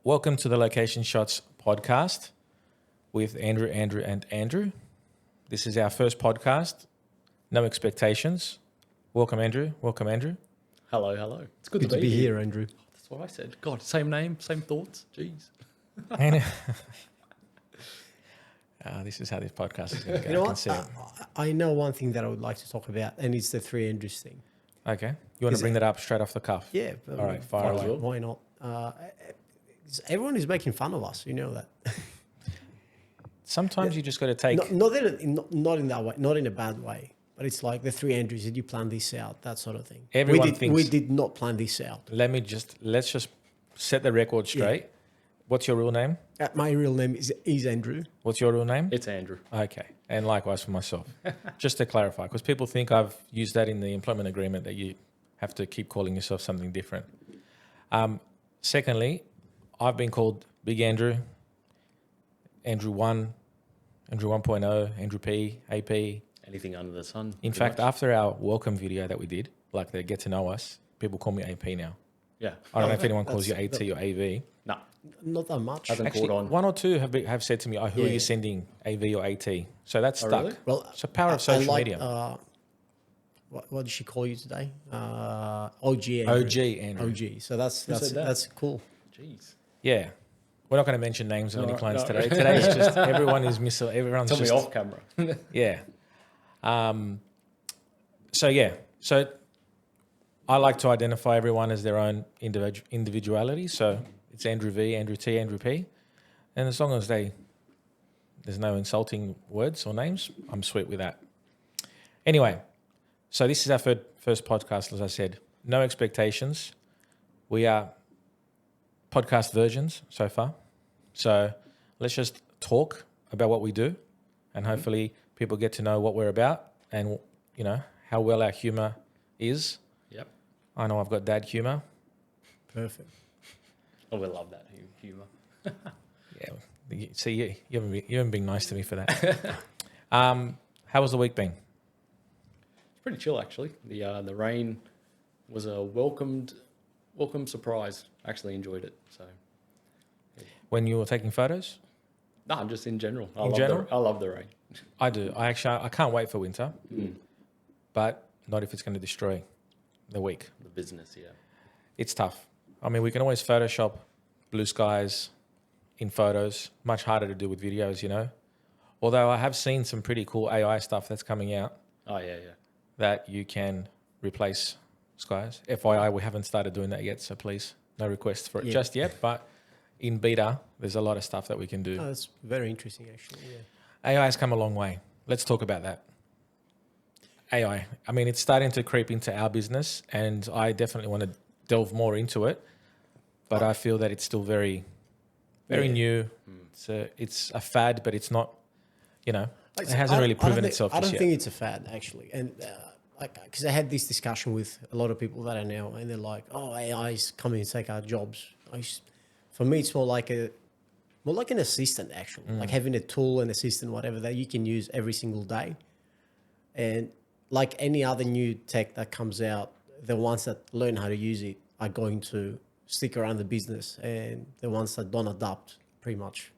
Welcome to the Location Shots podcast with Andrew, and Andrew. This is our first podcast. No expectations. Welcome, Andrew. Welcome, Andrew. Hello, hello. It's good to be here, Andrew. That's what I said. God, same name, same thoughts. Jeez. This is how this podcast is going to go. You know what? I know one thing that I would like to talk about, and it's the three Andrews thing. Okay. You want to bring that up straight off the cuff? Yeah. All right, fire away. Why not? Everyone is making fun of us. You know that. Sometimes you just got to take... Not in that way, not in a bad way. But it's like the three Andrews, did you plan this out? That sort of thing. We did not plan this out. Let's just set the record straight. Yeah. What's your real name? My real name is Andrew. What's your real name? It's Andrew. Okay. And likewise for myself. Just to clarify, because people think I've used that in the employment agreement that you have to keep calling yourself something different. Secondly, I've been called Big Andrew, AndrewI, Andrew 1.0, AndrewP, AP. Anything under the sun. In fact, after our welcome video that we did, like they get to know us, people call me AP now. Yeah. I don't know if anyone calls you AT or AV. No. Not that much. Actually, one or two have said to me, who are you sending, AV or AT? So that's stuck. Really? Well, it's the power of social media. What did she call you today? OG Andrew. OG Andrew. OG. So that's cool. Jeez. Yeah. We're not going to mention names of any clients today. Today's just everyone is missing. Everyone's Tell just me off camera. Yeah. So I like to identify everyone as their own individuality. So it's AndrewV, AndrewT, AndrewP. And as long as there's no insulting words or names, I'm sweet with that. Anyway, so this is our first podcast, as I said. No expectations. We are podcast versions so far. So let's just talk about what we do and hopefully people get to know what we're about and, you know, how well our humour is. Yep. I know I've got dad humour. Perfect. Oh, we love that humour. Yeah. See, you haven't been nice to me for that. How was the week been? It's pretty chill, actually. The rain was a welcome surprise. I actually enjoyed it. So. When you were taking photos? No, just in general. I love the rain. I do. I can't wait for winter, but not if it's going to destroy the week. The business, yeah. It's tough. I mean, we can always Photoshop blue skies in photos. Much harder to do with videos, you know. Although I have seen some pretty cool AI stuff that's coming out. Oh, yeah. That you can replace skies. FYI, we haven't started doing that yet, so please, no requests for it just yet. But in beta, there's a lot of stuff that we can do. Oh, that's very interesting, actually. Yeah. AI has come a long way. Let's talk about that. AI. I mean, it's starting to creep into our business, and I definitely want to delve more into it. But I feel that it's still very, very new. It's a fad, but it's not. You know, it hasn't really proven itself just yet. I don't think it's a fad, actually, and. Because I had this discussion with a lot of people that I know, and they're like, "Oh, AI is coming to take our jobs." For me, it's more like an assistant, actually, like having a tool, an assistant, whatever that you can use every single day. And like any other new tech that comes out, the ones that learn how to use it are going to stick around the business, and the ones that don't adapt, pretty much.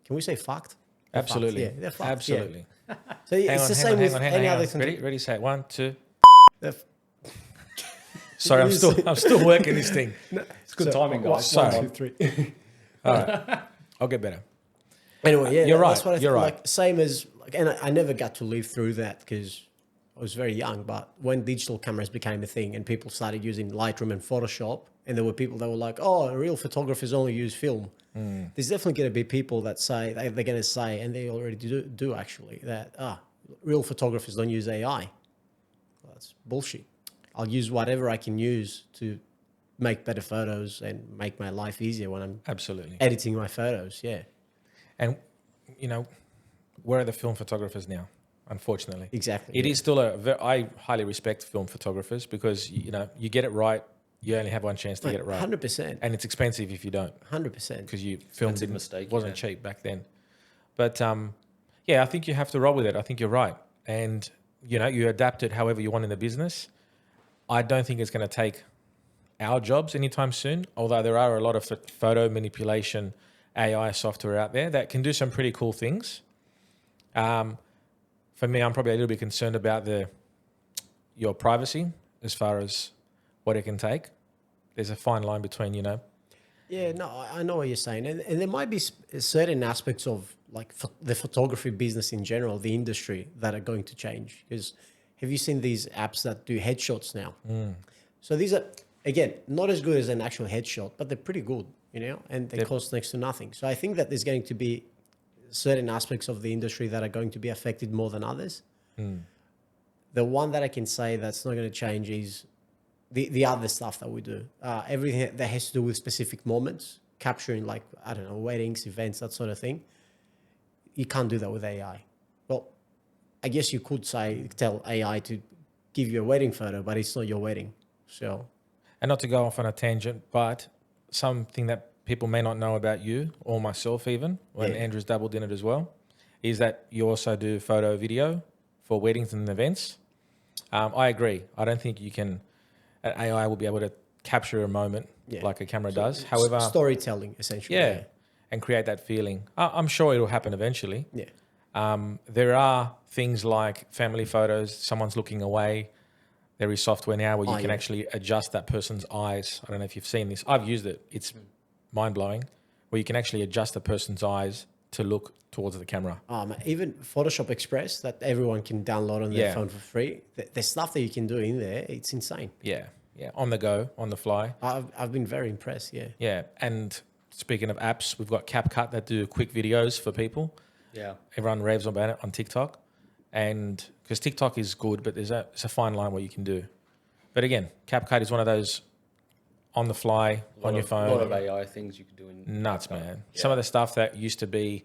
Can we say fucked? Absolutely. Yeah, they're fucked. Absolutely. Yeah. So it's the same with any other. Ready, say it. 1, 2. Sorry, I'm still working this thing. No, it's good timing, guys. 1, 2, 3. All right, I'll get better. Anyway, yeah, you're right. That's what I you're right. Like, same as, and I never got to live through that because I was very young. But when digital cameras became a thing and people started using Lightroom and Photoshop, and there were people that were like, "Oh, real photographers only use film." There's definitely going to be people that say they're going to say, and they already do actually, that real photographers don't use AI. Well, that's bullshit. I'll use whatever I can use to make better photos and make my life easier when I'm editing my photos. Yeah. And you know, where are the film photographers now? Unfortunately, exactly. It is still I highly respect film photographers because you know you get it right. You only have one chance to get it right. 100%. And it's expensive if you don't. 100%. Because you filmed it. Mistake. Wasn't cheap back then. But I think you have to roll with it. I think you're right. And, you know, you adapt it however you want in the business. I don't think it's going to take our jobs anytime soon, although there are a lot of photo manipulation AI software out there that can do some pretty cool things. For me, I'm probably a little bit concerned about your privacy as far as what it can take. There's a fine line between, Yeah, no, I know what you're saying, and there might be certain aspects of like the photography business in general, the industry, that are going to change. Because have you seen these apps that do headshots now? So these are, again, not as good as an actual headshot, but they're pretty good, and they cost next to nothing. So I think that there's going to be certain aspects of the industry that are going to be affected more than others. The one that I can say that's not going to change is the other stuff that we do. Everything that has to do with specific moments, capturing like, I don't know, weddings, events, that sort of thing. You can't do that with AI. Well, I guess you could tell AI to give you a wedding photo, but it's not your wedding. So, and not to go off on a tangent, but something that people may not know about you or myself even, when Andrew's dabbled in it as well, is that you also do photo video for weddings and events. I agree. I don't think AI will be able to capture a moment like a camera does. However, storytelling essentially. Yeah, and create that feeling. I'm sure it'll happen eventually. Yeah. There are things like family photos, someone's looking away. There is software now where you can actually adjust that person's eyes. I don't know if you've seen this. I've used it. It's mind-blowing, where you can actually adjust a person's eyes to look towards the camera. Even Photoshop Express that everyone can download on their phone for free. The stuff that you can do in there, it's insane. Yeah. On the go, on the fly. I've been very impressed, Yeah, and speaking of apps, we've got CapCut that do quick videos for people. Yeah. Everyone raves about it on TikTok. And because TikTok is good, but there's a fine line what you can do. But again, CapCut is one of those on the fly, on your phone. A lot of AI things you could do in Nuts, CapCut. man. Yeah. Some of the stuff that used to be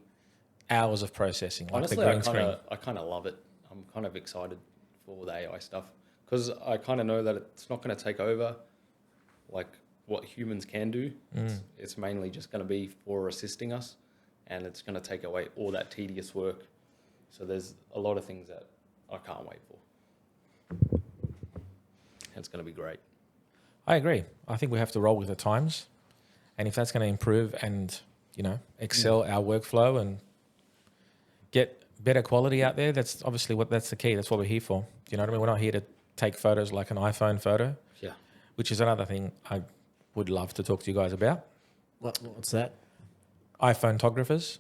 hours of processing, like Honestly, the green screen. I kind of love it. I'm kind of excited for the AI stuff because I kind of know that it's not going to take over like what humans can do. It's mainly just going to be for assisting us, and it's going to take away all that tedious work. So there's a lot of things that I can't wait for. And it's going to be great. I agree. I think we have to roll with the times. And if that's going to improve and, excel our workflow and get better quality out there, that's obviously that's the key. That's what we're here for. You know what I mean? We're not here to take photos like an iPhone photo. Yeah. Which is another thing I would love to talk to you guys about. What's that? iPhonetographers.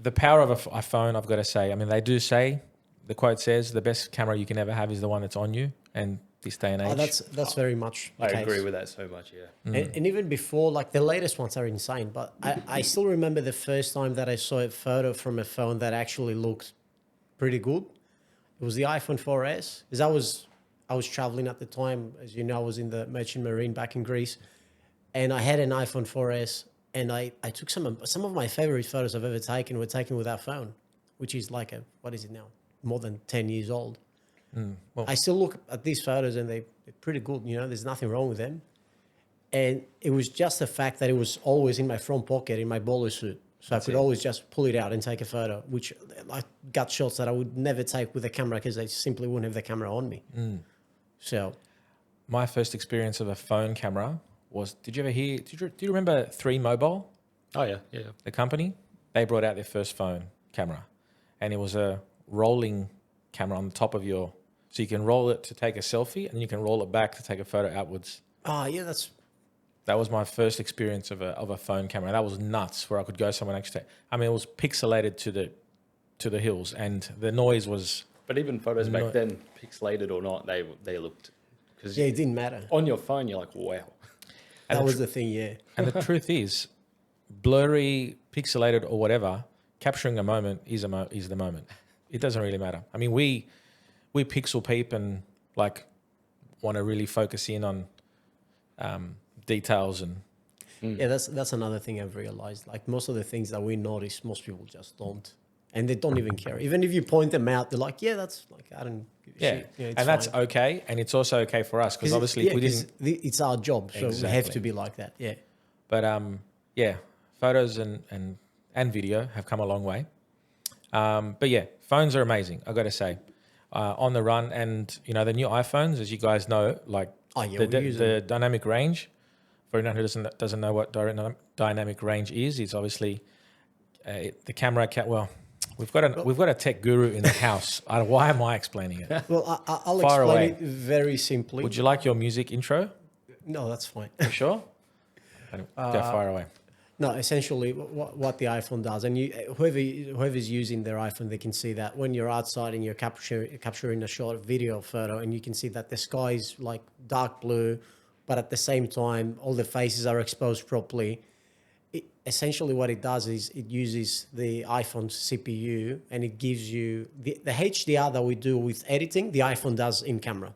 The power of a phone, I've got to say, I mean, they do say, the quote says, the best camera you can ever have is the one that's on you. And this day and age. That's very much the I case. agree with that so much, yeah. And even before, like the latest ones are insane. But I still remember the first time that I saw a photo from a phone that actually looked pretty good. It was the iPhone 4S. Because I was traveling at the time. As you know, I was in the Merchant Marine back in Greece. And I had an iPhone 4S. And I took some of my favorite photos I've ever taken were taken with that phone, which is like what is it now? More than 10 years old. Well, I still look at these photos and they're pretty good. There's nothing wrong with them. And it was just the fact that it was always in my front pocket in my bowler suit. So I could always just pull it out and take a photo, which I got shots that I would never take with a camera because I simply wouldn't have the camera on me. So my first experience of a phone camera was, do you remember 3 Mobile? Oh, yeah. The company? They brought out their first phone camera. And it was a rolling camera on the top of so you can roll it to take a selfie and you can roll it back to take a photo outwards. yeah, That was my first experience of a phone camera. That was nuts, where I could go somewhere next to. I mean, it was pixelated to the hills, and the noise was. But even photos back then, pixelated or not, they looked. Cause it didn't matter. On your phone, you're like, wow. That was the thing, yeah. And the truth is, blurry, pixelated, or whatever, capturing a moment is the moment. It doesn't really matter. I mean, we pixel peep and like want to really focus in on details and. Yeah, that's another thing I've realized. Like most of the things that we notice, most people just don't, and they don't even care. Even if you point them out, they're like, "Yeah, that's like I don't give a shit." Yeah, it's and that's fine. okay, and it's also okay for us because obviously if we didn't. It's our job, so we have to be like that. Yeah. But yeah, photos and video have come a long way. But yeah, phones are amazing. I've got to say, on the run, and the new iPhones, as you guys know, like Oh yeah, The dynamic range, for anyone who doesn't know what dynamic range is obviously the camera. Well, we've got a tech guru in the house. Why am I explaining it? Well, I'll Far explain away. it very simply. Would you like your music intro? No, that's fine. You sure? Go far away. No, essentially what the iPhone does, and whoever's using their iPhone, they can see that when you're outside and you're capturing a short video or photo, and you can see that the sky is like dark blue, but at the same time, all the faces are exposed properly. Essentially what it does is it uses the iPhone's CPU, and it gives you the HDR that we do with editing, the iPhone does in camera.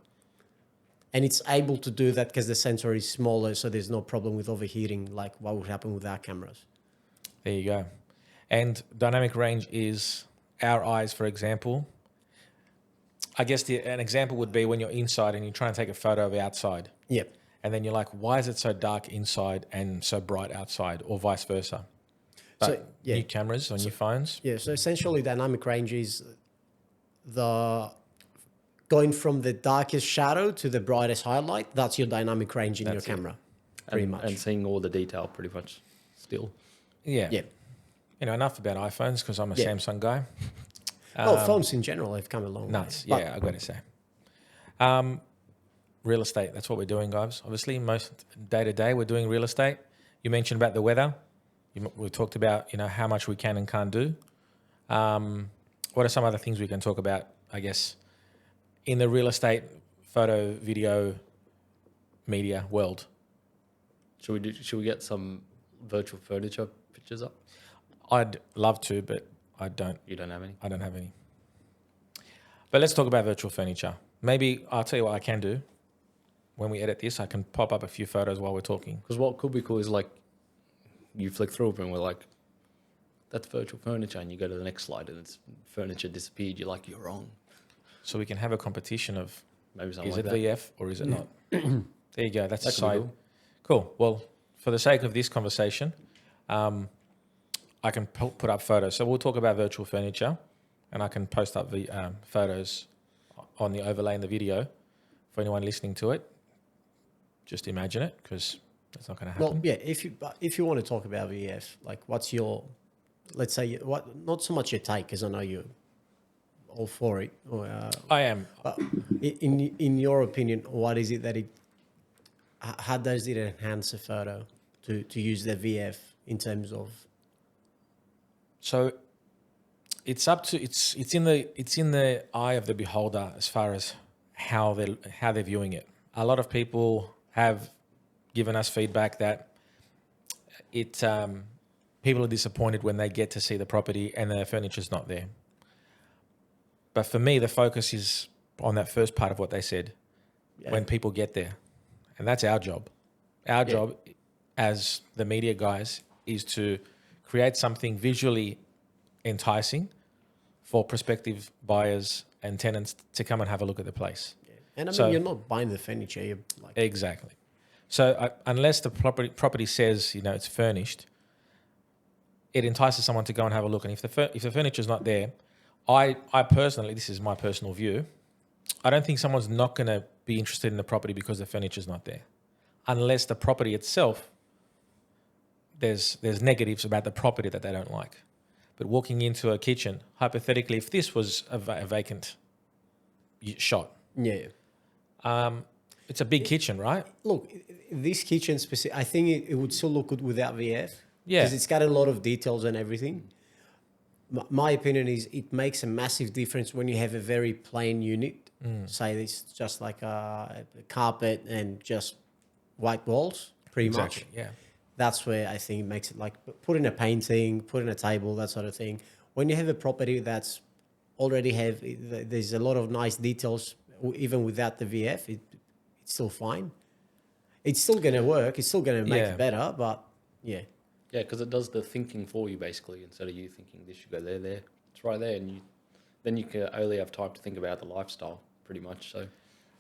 And it's able to do that because the sensor is smaller, so there's no problem with overheating like what would happen with our cameras. There you go. And dynamic range is our eyes, for example. I guess an example would be when you're inside and you try and take a photo of outside. Yep. And then you're like, why is it so dark inside and so bright outside, or vice versa? But new cameras on your phones. Yeah, so essentially dynamic range is going from the darkest shadow to the brightest highlight. That's your dynamic range in your camera, pretty much. And seeing all the detail pretty much still. Yeah. Yeah. Enough about iPhones because I'm a Samsung guy. Well, phones in general have come a long Nuts. way. Yeah, I've got to say. Real estate, that's what we're doing, guys. Obviously, most day to day, we're doing real estate. You mentioned about the weather. We talked about, how much we can and can't do. What are some other things we can talk about, I guess, in the real estate, photo, video, media world? Should we get some virtual furniture pictures up? I'd love to, but I don't. You don't have any? I don't have any. But let's talk about virtual furniture. Maybe I'll tell you what I can do. When we edit this, I can pop up a few photos while we're talking. Because what could be cool is like you flick through it and we're like, that's virtual furniture, and you go to the next slide and it's furniture disappeared. You're like, you're wrong. So we can have a competition of Maybe something is like it that. VF or is it not? There you go. That's a That could be side. Cool. Well, for the sake of this conversation, I can put up photos. So we'll talk about virtual furniture, and I can post up the photos on the overlay in the video for anyone listening to it. Just imagine it, because that's not going to happen. Well, yeah, if you want to talk about VF, like what's your, let's say, not so much your take, because I know you're all for it. I am. But in your opinion, what is it that how does it enhance a photo to use the VF in terms of? So it's up to it's in the eye of the beholder as far as how they're viewing it. A lot of people have given us feedback that people are disappointed when they get to see the property and the furniture's not there. But for me, the focus is on that first part of what they said, when people get there. And that's our job. Our job as the media guys is to create something visually enticing for prospective buyers and tenants to come and have a look at the place. And I mean, you're not buying the furniture. You're like, Exactly. So unless the property says, it's furnished, it entices someone to go and have a look. And if the furniture's not there, I personally, this is my personal view, I don't think someone's not going to be interested in the property because the furniture's not there. Unless the property itself, there's negatives about the property that they don't like. But walking into a kitchen, hypothetically, if this was a vacant shot, it's a big kitchen, right? Look, this kitchen specific, I think it would still look good without VF. Yeah. Because it's got a lot of details and everything. My opinion is it makes a massive difference when you have a very plain unit. Say it's just like a carpet and just white walls, pretty much. Yeah. That's where I think it makes it like put in a painting, put in a table, that sort of thing. When you have a property that's already there's a lot of nice details, even without the VF, it's still fine. It's still going to work. It's still going to make it better, but yeah. Yeah, because it does the thinking for you, basically, instead of you thinking this should go there. It's right there, and then you can only have time to think about the lifestyle, pretty much. So,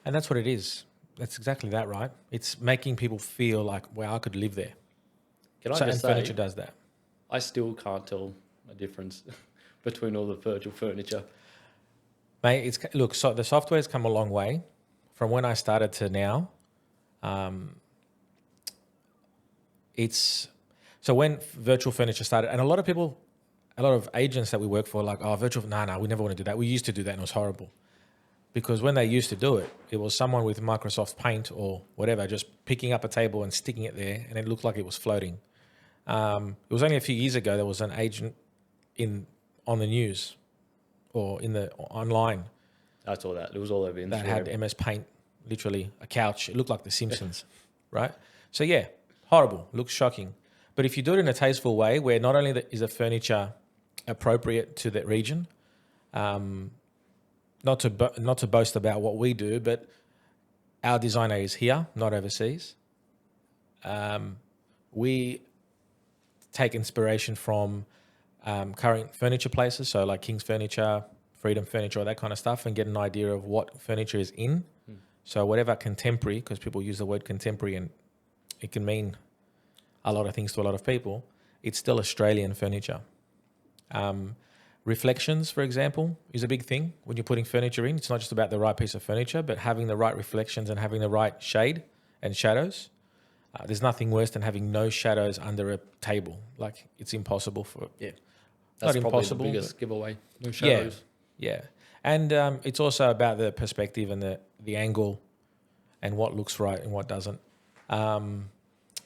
and that's what it is. That's exactly that, right? It's making people feel like, wow, I could live there. Can I just say, furniture does that. I still can't tell a difference between all the virtual furniture. Mate, so the software's come a long way from when I started to now. It's so when virtual furniture started, and a lot of agents that we work for, like, oh, virtual, no, we never want to do that. We used to do that and it was horrible. Because when they used to do it, it was someone with Microsoft Paint or whatever, just picking up a table and sticking it there, and it looked like it was floating. It was only a few years ago there was an agent on the news or in the online I saw that. It was all over Instagram. that had MS Paint, literally a couch. It looked like The Simpsons, right? So yeah, horrible. Looks shocking. But if you do it in a tasteful way, where not only is the furniture appropriate to that region, not to boast about what we do, but our designer is here, not overseas. We take inspiration from current furniture places, so like King's Furniture, Freedom Furniture, all that kind of stuff, and get an idea of what furniture is in. So whatever contemporary, because people use the word contemporary and it can mean a lot of things to a lot of people, it's still Australian furniture. Reflections, for example, is a big thing when you're putting furniture in. It's not just about the right piece of furniture, but having the right reflections and having the right shade and shadows. There's nothing worse than having no shadows under a table. Like, it's impossible for... Yeah. That's not probably impossible, the biggest giveaway. No shadows. Yeah. And it's also about the perspective and the angle and what looks right and what doesn't. And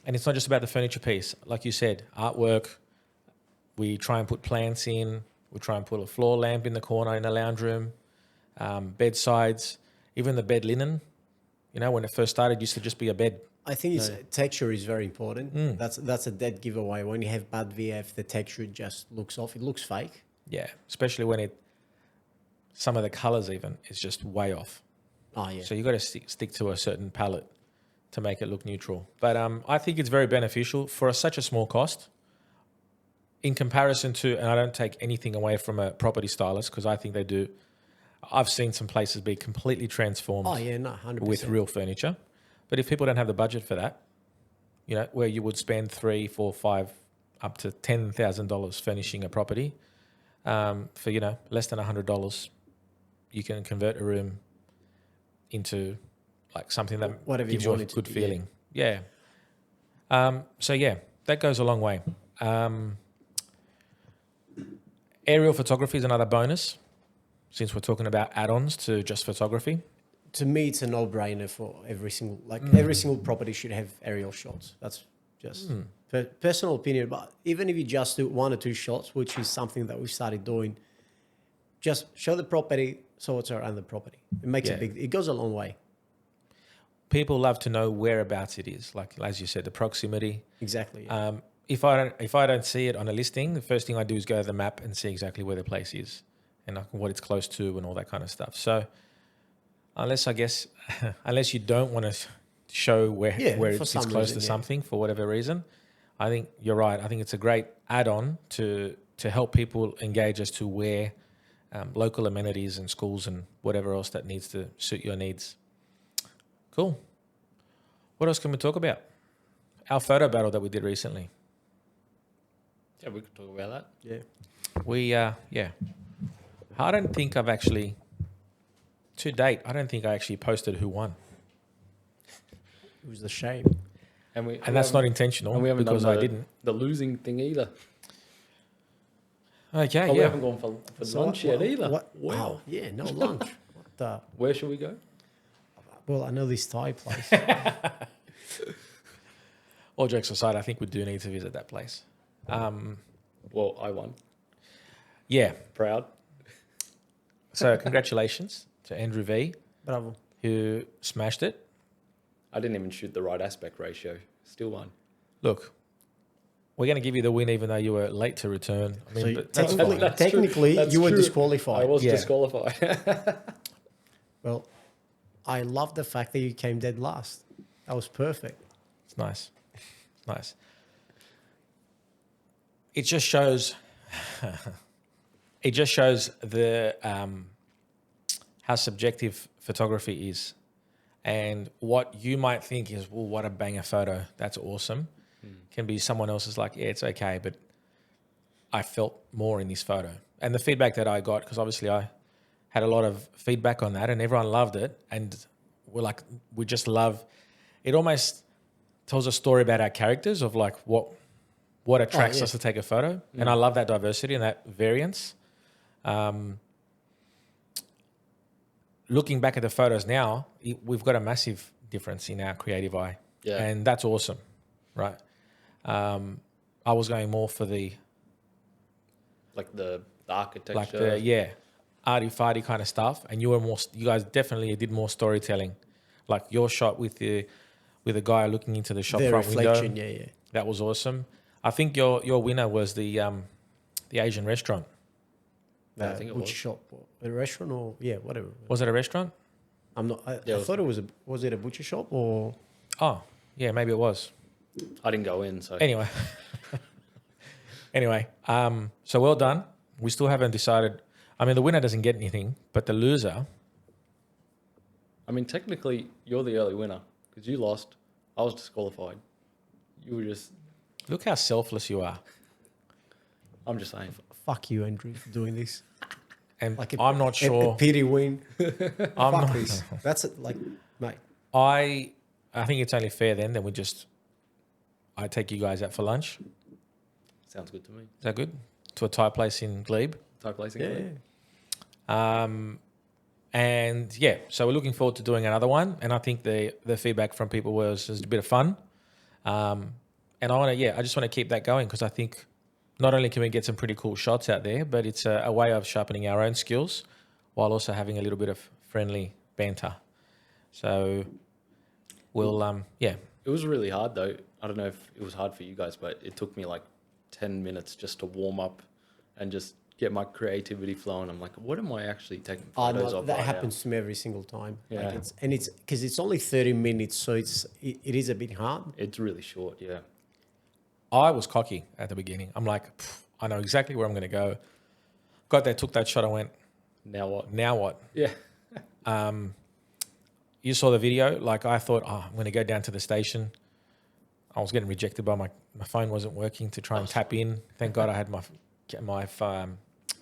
it's not just about the furniture piece. Like you said, artwork, we try and put plants in. We try and put a floor lamp in the corner in the lounge room, bedsides, even the bed linen. You know, when it first started, it used to just be a bed. I think texture is very important. That's a dead giveaway. When you have bad VF, the texture just looks off. It looks fake. Yeah, especially when some of the colours even is just way off. Oh, yeah. So you got to stick to a certain palette to make it look neutral. But I think it's very beneficial for such a small cost in comparison to, and I don't take anything away from a property stylist because I think they do. I've seen some places be completely transformed 100%. with real furniture. But if people don't have the budget for that, you know, where you would spend $3, $4, $5, up to $10,000 furnishing a property, for, you know, less than $100, you can convert a room into like something that Whatever gives you you a want it to good be, feeling. Yeah. So yeah, that goes a long way. Aerial photography is another bonus, since we're talking about add-ons to just photography. To me, it's a no-brainer for every single property should have aerial shots. That's just personal opinion. But even if you just do 1 or 2 shots, which is something that we started doing, just show the property, so what's around the property. It makes it goes a long way. People love to know whereabouts it is, like as you said, the proximity. Exactly. Yeah. If I don't see it on a listing, the first thing I do is go to the map and see exactly where the place is and what it's close to and all that kind of stuff. So unless you don't want to show where it's close to something for whatever reason, I think you're right. I think it's a great add-on to help people engage as to where local amenities and schools and whatever else that needs to suit your needs. Cool. What else can we talk about? Our photo battle that we did recently. Yeah, we could talk about that. Yeah. I don't think I've actually, to date, I don't think I actually posted who won. It was the shame. And that's not intentional, and we haven't because done I didn't. the losing thing either. Okay, We haven't gone for lunch yet either. What? Wow. Oh, yeah, no lunch. What the? Where should we go? Well, I know this Thai place. All jokes aside, I think we do need to visit that place. Well, I won. Yeah. Proud. So congratulations to AndrewV, Bravo. who smashed it. I didn't even shoot the right aspect ratio. Still won. Look, we're going to give you the win even though you were late to return. I mean, So but that's fine. technically That's you were true. disqualified. I was Yeah. disqualified. Well, I love the fact that you came dead last. That was perfect. It's nice. Nice. It just shows the how subjective photography is, and what you might think is, well, what a banger photo, that's awesome, can be someone else's like, yeah, it's okay, but I felt more in this photo. And the feedback that I got, because obviously I had a lot of feedback on that and everyone loved it, and we're like, we just love it almost tells a story about our characters of like what attracts yeah. us to take a photo. And I love that diversity and that variance. Looking back at the photos now, we've got a massive difference in our creative eye. Yeah. And that's awesome, right? I was going more for the Like the architecture. like the arty-farty kind of stuff, and you guys definitely did more storytelling, like your shot with the guy looking into the shop The front reflection, window. yeah. That was awesome. I think your winner was the Asian restaurant. I think it Which was. shop? A restaurant or whatever. Was it a restaurant? I'm not. I Yeah, thought it was. Was it a butcher shop or? Oh yeah, maybe it was. I didn't go in, so Anyway, so well done. We still haven't decided. I mean, the winner doesn't get anything, but the loser. I mean, technically, you're the early winner because you lost. I was disqualified. You were just. Look how selfless you are, I'm just saying. Fuck you, Andrew, for doing this. and Like I'm not sure. A pity win. I'm Fuck not. this. That's it. Like, mate. I think it's only fair then that I take you guys out for lunch. Sounds good to me. Is that good? To a Thai place in Glebe. Type placing. Yeah. And yeah, so we're looking forward to doing another one. And I think the feedback from people was a bit of fun. And I just want to keep that going because I think not only can we get some pretty cool shots out there, but it's a way of sharpening our own skills while also having a little bit of friendly banter. So we'll, It was really hard though. I don't know if it was hard for you guys, but it took me like 10 minutes just to warm up and just get my creativity flowing. I'm like, what am I actually taking photos of? That right happens to me every single time. Yeah. Like it's because it's only 30 minutes, so it is a bit hard. now? It's really short, yeah. I was cocky at the beginning. I'm like, I know exactly where I'm going to go. Got there, took that shot. I went, Now what? now what? Yeah. You saw the video. Like I thought, I'm going to go down to the station. I was getting rejected by my phone wasn't working to try and tap in. Thank God I had my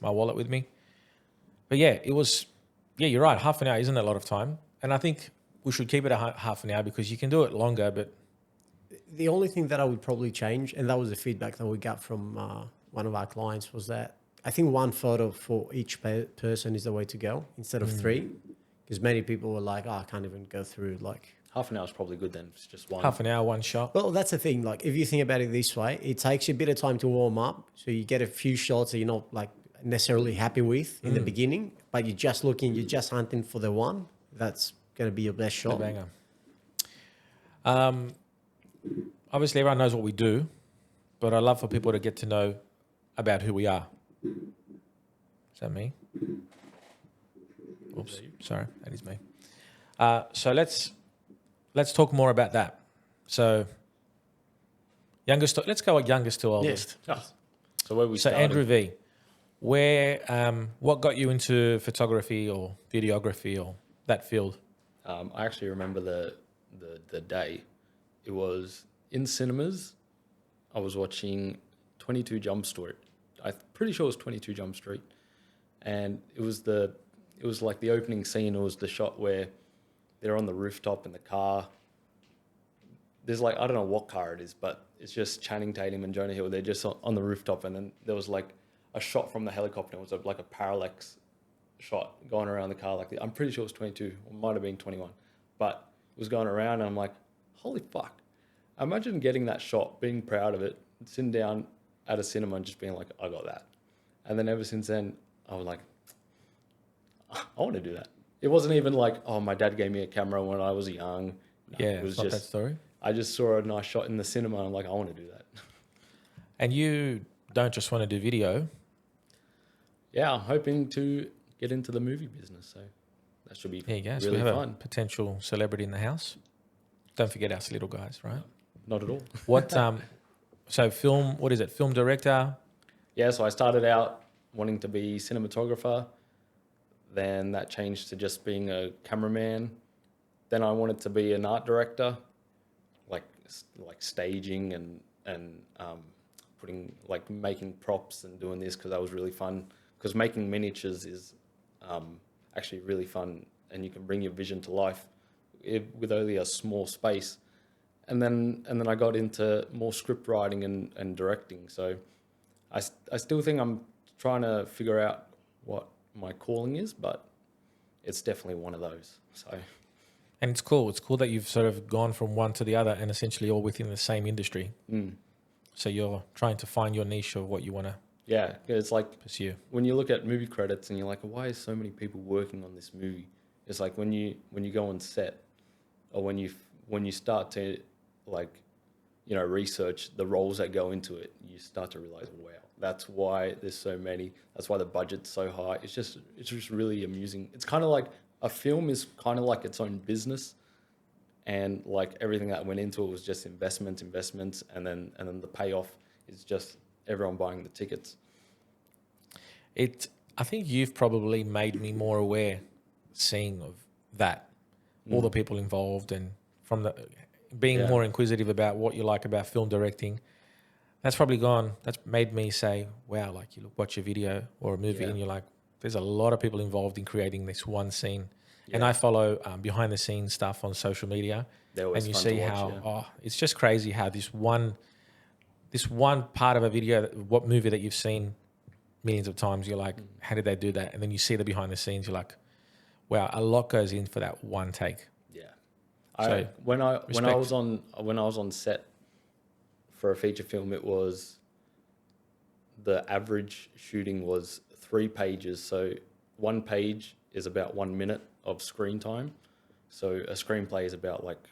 wallet with me. But yeah, it was, you're right. Half an hour isn't a lot of time. And I think we should keep it half an hour because you can do it longer, but The only thing that I would probably change, and that was the feedback that we got from one of our clients, was that I think one photo for each person is the way to go instead of three. Because many people were like, I can't even go through like... Half an hour is probably good then. It's just one. half an hour, one shot. Well, that's the thing. Like, if you think about it this way, it takes you a bit of time to warm up. So you get a few shots that you're not like necessarily happy with in the beginning, but you're just hunting for the one that's going to be your best shot. Banger. Obviously, everyone knows what we do, but I love for people to get to know about who we are. Is that me? Oops, sorry, that is me. So let's talk more about that. So let's go youngest to oldest. Oh, so where we So started. AndrewV, what got you into photography or videography or that field? I actually remember the day. It was in cinemas. I was watching 22 Jump Street. I'm pretty sure it was 22 Jump Street, and it was like the opening scene. It was the shot where they're on the rooftop in the car. There's like, I don't know what car it is, but it's just Channing Tatum and Jonah Hill. They're just on the rooftop, and then there was like a shot from the helicopter. It was like a parallax shot going around the car. I'm pretty sure it was 22, or might have been 21, but it was going around, and I'm like, holy fuck. Imagine getting that shot, being proud of it, sitting down at a cinema and just being like, I got that. And then ever since then, I was like, I want to do that. It wasn't even like, oh, my dad gave me a camera when I was young. No, Yeah, it was love just, that story. I just saw a nice shot in the cinema and I'm like, I want to do that. And you don't just want to do video. Yeah, I'm hoping to get into the movie business. So that should be There you go. So really we have fun. a potential celebrity in the house. Don't forget us little guys, right? Not at all. What? So film. What is it? Film director. Yeah, so I started out wanting to be cinematographer. Then that changed to just being a cameraman. Then I wanted to be an art director, like staging and making props and doing this because that was really fun. Because making miniatures is actually really fun, and you can bring your vision to life with only a small space. and then I got into more script writing and directing. So I still think I'm trying to figure out what my calling is, but it's definitely one of those. So. And it's cool. It's cool that you've sort of gone from one to the other and essentially all within the same industry. So you're trying to find your niche of what you want to Yeah, it's like pursue. when you look at movie credits and you're like, why is so many people working on this movie? It's like when you go on set, or when you start to like, research the roles that go into it, you start to realize, wow, that's why there's so many. That's why the budget's so high. It's just really amusing. It's kind of like a film is kind of like its own business, and like everything that went into it was just investments, and then the payoff is just everyone buying the tickets. I think you've probably made me more aware, seeing of that, all the people involved, and from the being more inquisitive about what you like about film directing. That's made me say, wow, like watch a video or a movie and you're like, there's a lot of people involved in creating this one scene. And I follow behind the scenes stuff on social media, and you see how it's just crazy how this one part of a video, what movie that you've seen millions of times, you're like, how did they do that? And then you see the behind the scenes, you're like, wow, a lot goes in for that one take. Yeah. When I was on set for a feature film, it was the average shooting was 3 pages. So 1 page is about 1 minute of screen time. So a screenplay is about, like,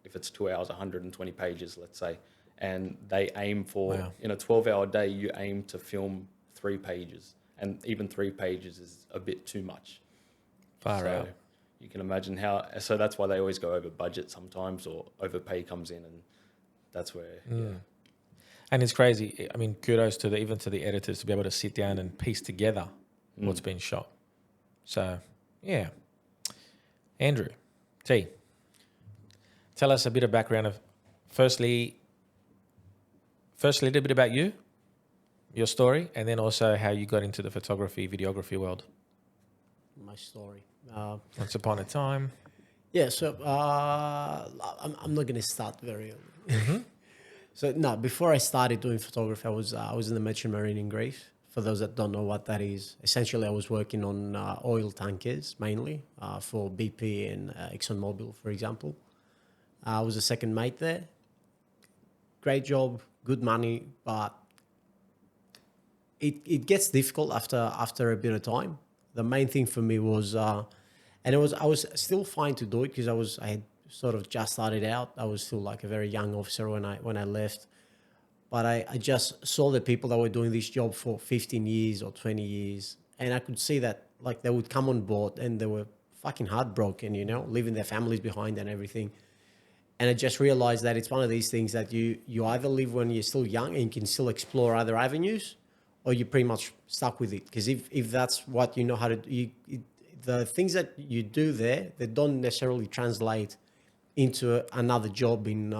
if it's 2 hours, 120 pages, let's say. And they aim for, in a 12-hour day, you aim to film 3 pages. And even 3 pages is a bit too much. Far out. You can imagine so that's why they always go over budget sometimes, or overpay comes in, and that's where, And it's crazy. I mean, kudos to even to the editors to be able to sit down and piece together what's been shot. So, yeah. Andrew T, tell us a bit of background of, firstly a little bit about you, your story, and then also how you got into the photography, videography world. My story. Once upon a time. Yeah, so I'm not going to start very early. So no, before I started doing photography, I was in the Merchant Marine in Greece. For those that don't know what that is, essentially I was working on oil tankers mainly for BP and ExxonMobil, for example. I was a second mate there. Great job, good money, but it gets difficult after a bit of time. The main thing for me was, I was still fine to do it because I had sort of just started out. I was still like a very young officer when I left. But I just saw the people that were doing this job for 15 years or 20 years. And I could see that like they would come on board and they were fucking heartbroken, leaving their families behind and everything. And I just realized that it's one of these things that you either live when you're still young and you can still explore other avenues, or you're pretty much stuck with it. Because if that's what you know how to do, the things that you do there, they don't necessarily translate into another job in,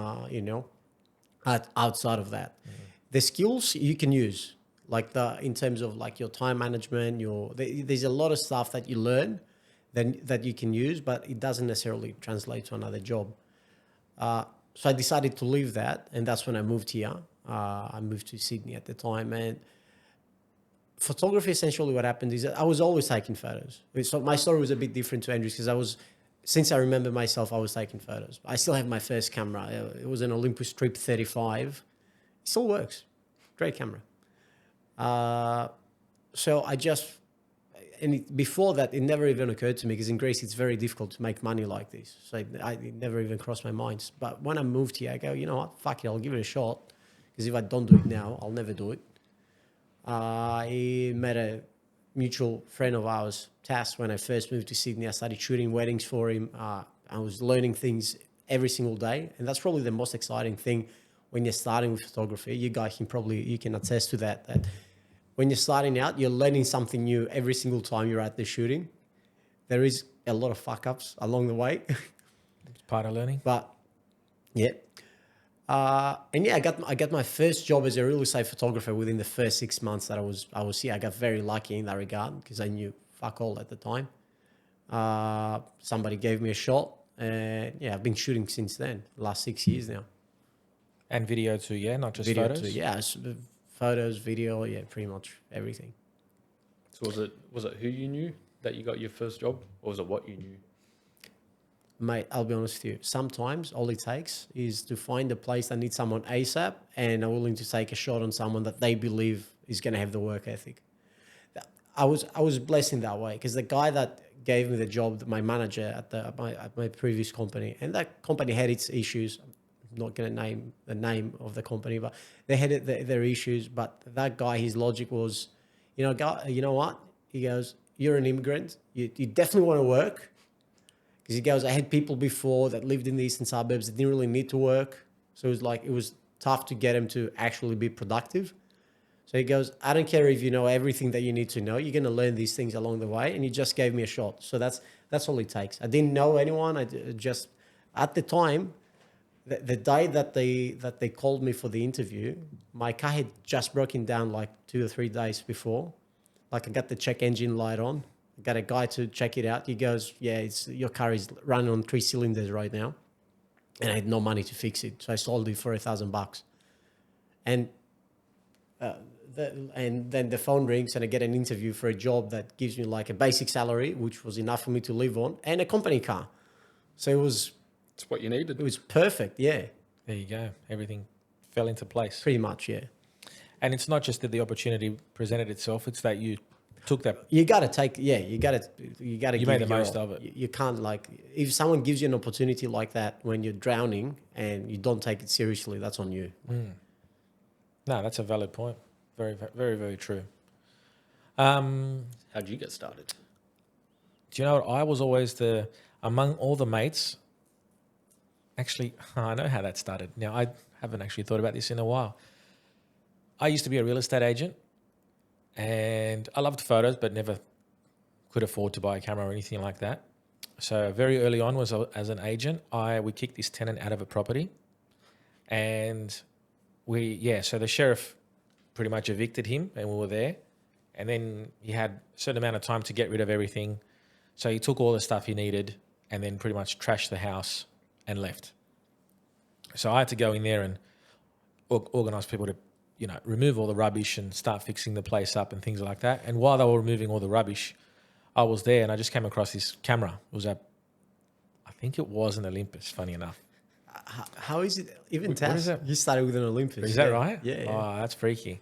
outside of that. The skills you can use, in terms of like your time management, there's a lot of stuff that you learn that you can use, but it doesn't necessarily translate to another job. So I decided to leave that, and that's when I moved here. I moved to Sydney at the time, and photography, essentially what happened is that I was always taking photos. So my story was a bit different to Andrew's because since I remember myself, I was taking photos. I still have my first camera. It was an Olympus Trip 35. It still works. Great camera. Before that, it never even occurred to me because in Greece, it's very difficult to make money like this. So it never even crossed my mind. But when I moved here, I go, you know what? Fuck it, I'll give it a shot. Because if I don't do it now, I'll never do it. I met a mutual friend of ours, Tass, when I first moved to Sydney. I started shooting weddings for him. I was learning things every single day. And that's probably the most exciting thing when you're starting with photography. You guys you can attest to that when you're starting out, you're learning something new every single time you're at the shooting. There is a lot of fuck-ups along the way. It's part of learning. But, yeah. I got my first job as a real estate photographer within the first 6 months that I was here. I got very lucky in that regard because I knew fuck all at the time. Somebody gave me a shot. And yeah, I've been shooting since then, last 6 years now. And video too, yeah, not just Video photos. too, yeah, photos, video, yeah, pretty much everything. So was it who you knew that you got your first job, or was it what you knew? Mate, I'll be honest with you. Sometimes all it takes is to find a place that needs someone ASAP and are willing to take a shot on someone that they believe is going to have the work ethic. I was blessed in that way because the guy that gave me the job, my manager at my previous company, and that company had its issues. I'm not going to name the name of the company, but they had their issues. But that guy, his logic was, you know what? He goes, "You're an immigrant. You definitely want to work." Because he goes, I had people before that lived in the eastern suburbs that didn't really need to work. So it was tough to get them to actually be productive. So he goes, I don't care if you know everything that you need to know. You're going to learn these things along the way. And he just gave me a shot. So that's all it takes. I didn't know anyone. I just, at the time, the day that they called me for the interview, my car had just broken down like 2 or 3 days before. Like I got the check engine light on. Got a guy to check it out. He goes, yeah, your car is running on 3 cylinders right now. And I had no money to fix it. So I sold it for $1,000. And and then the phone rings and I get an interview for a job that gives me like a basic salary, which was enough for me to live on, and a company car. So It's what you needed. it was perfect, yeah. There you go. Everything fell into place. Pretty much, yeah. And it's not just that the opportunity presented itself; it's that you took that. You got to take, yeah, you got to You give made the it your most all. of it. You can't like, if someone gives you an opportunity like that when you're drowning and you don't take it seriously, that's on you. No, that's a valid point. Very, very, very true. How'd you get started? Do you know what? I was always among all the mates. Actually, I know how that started. Now, I haven't actually thought about this in a while. I used to be a real estate agent and I loved photos, but never could afford to buy a camera or anything like that. So very early on as an agent, we kicked this tenant out of a property and so the sheriff pretty much evicted him and we were there. And then he had a certain amount of time to get rid of everything. So he took all the stuff he needed and then pretty much trashed the house and left. So I had to go in there and organise people to, remove all the rubbish and start fixing the place up and things like that. And while they were removing all the rubbish, I was there and I just came across this camera. It was I think it was an Olympus, funny enough. How is it? Even What is Taz, it? you started with an Olympus. Is that right? Yeah. Oh, that's freaky.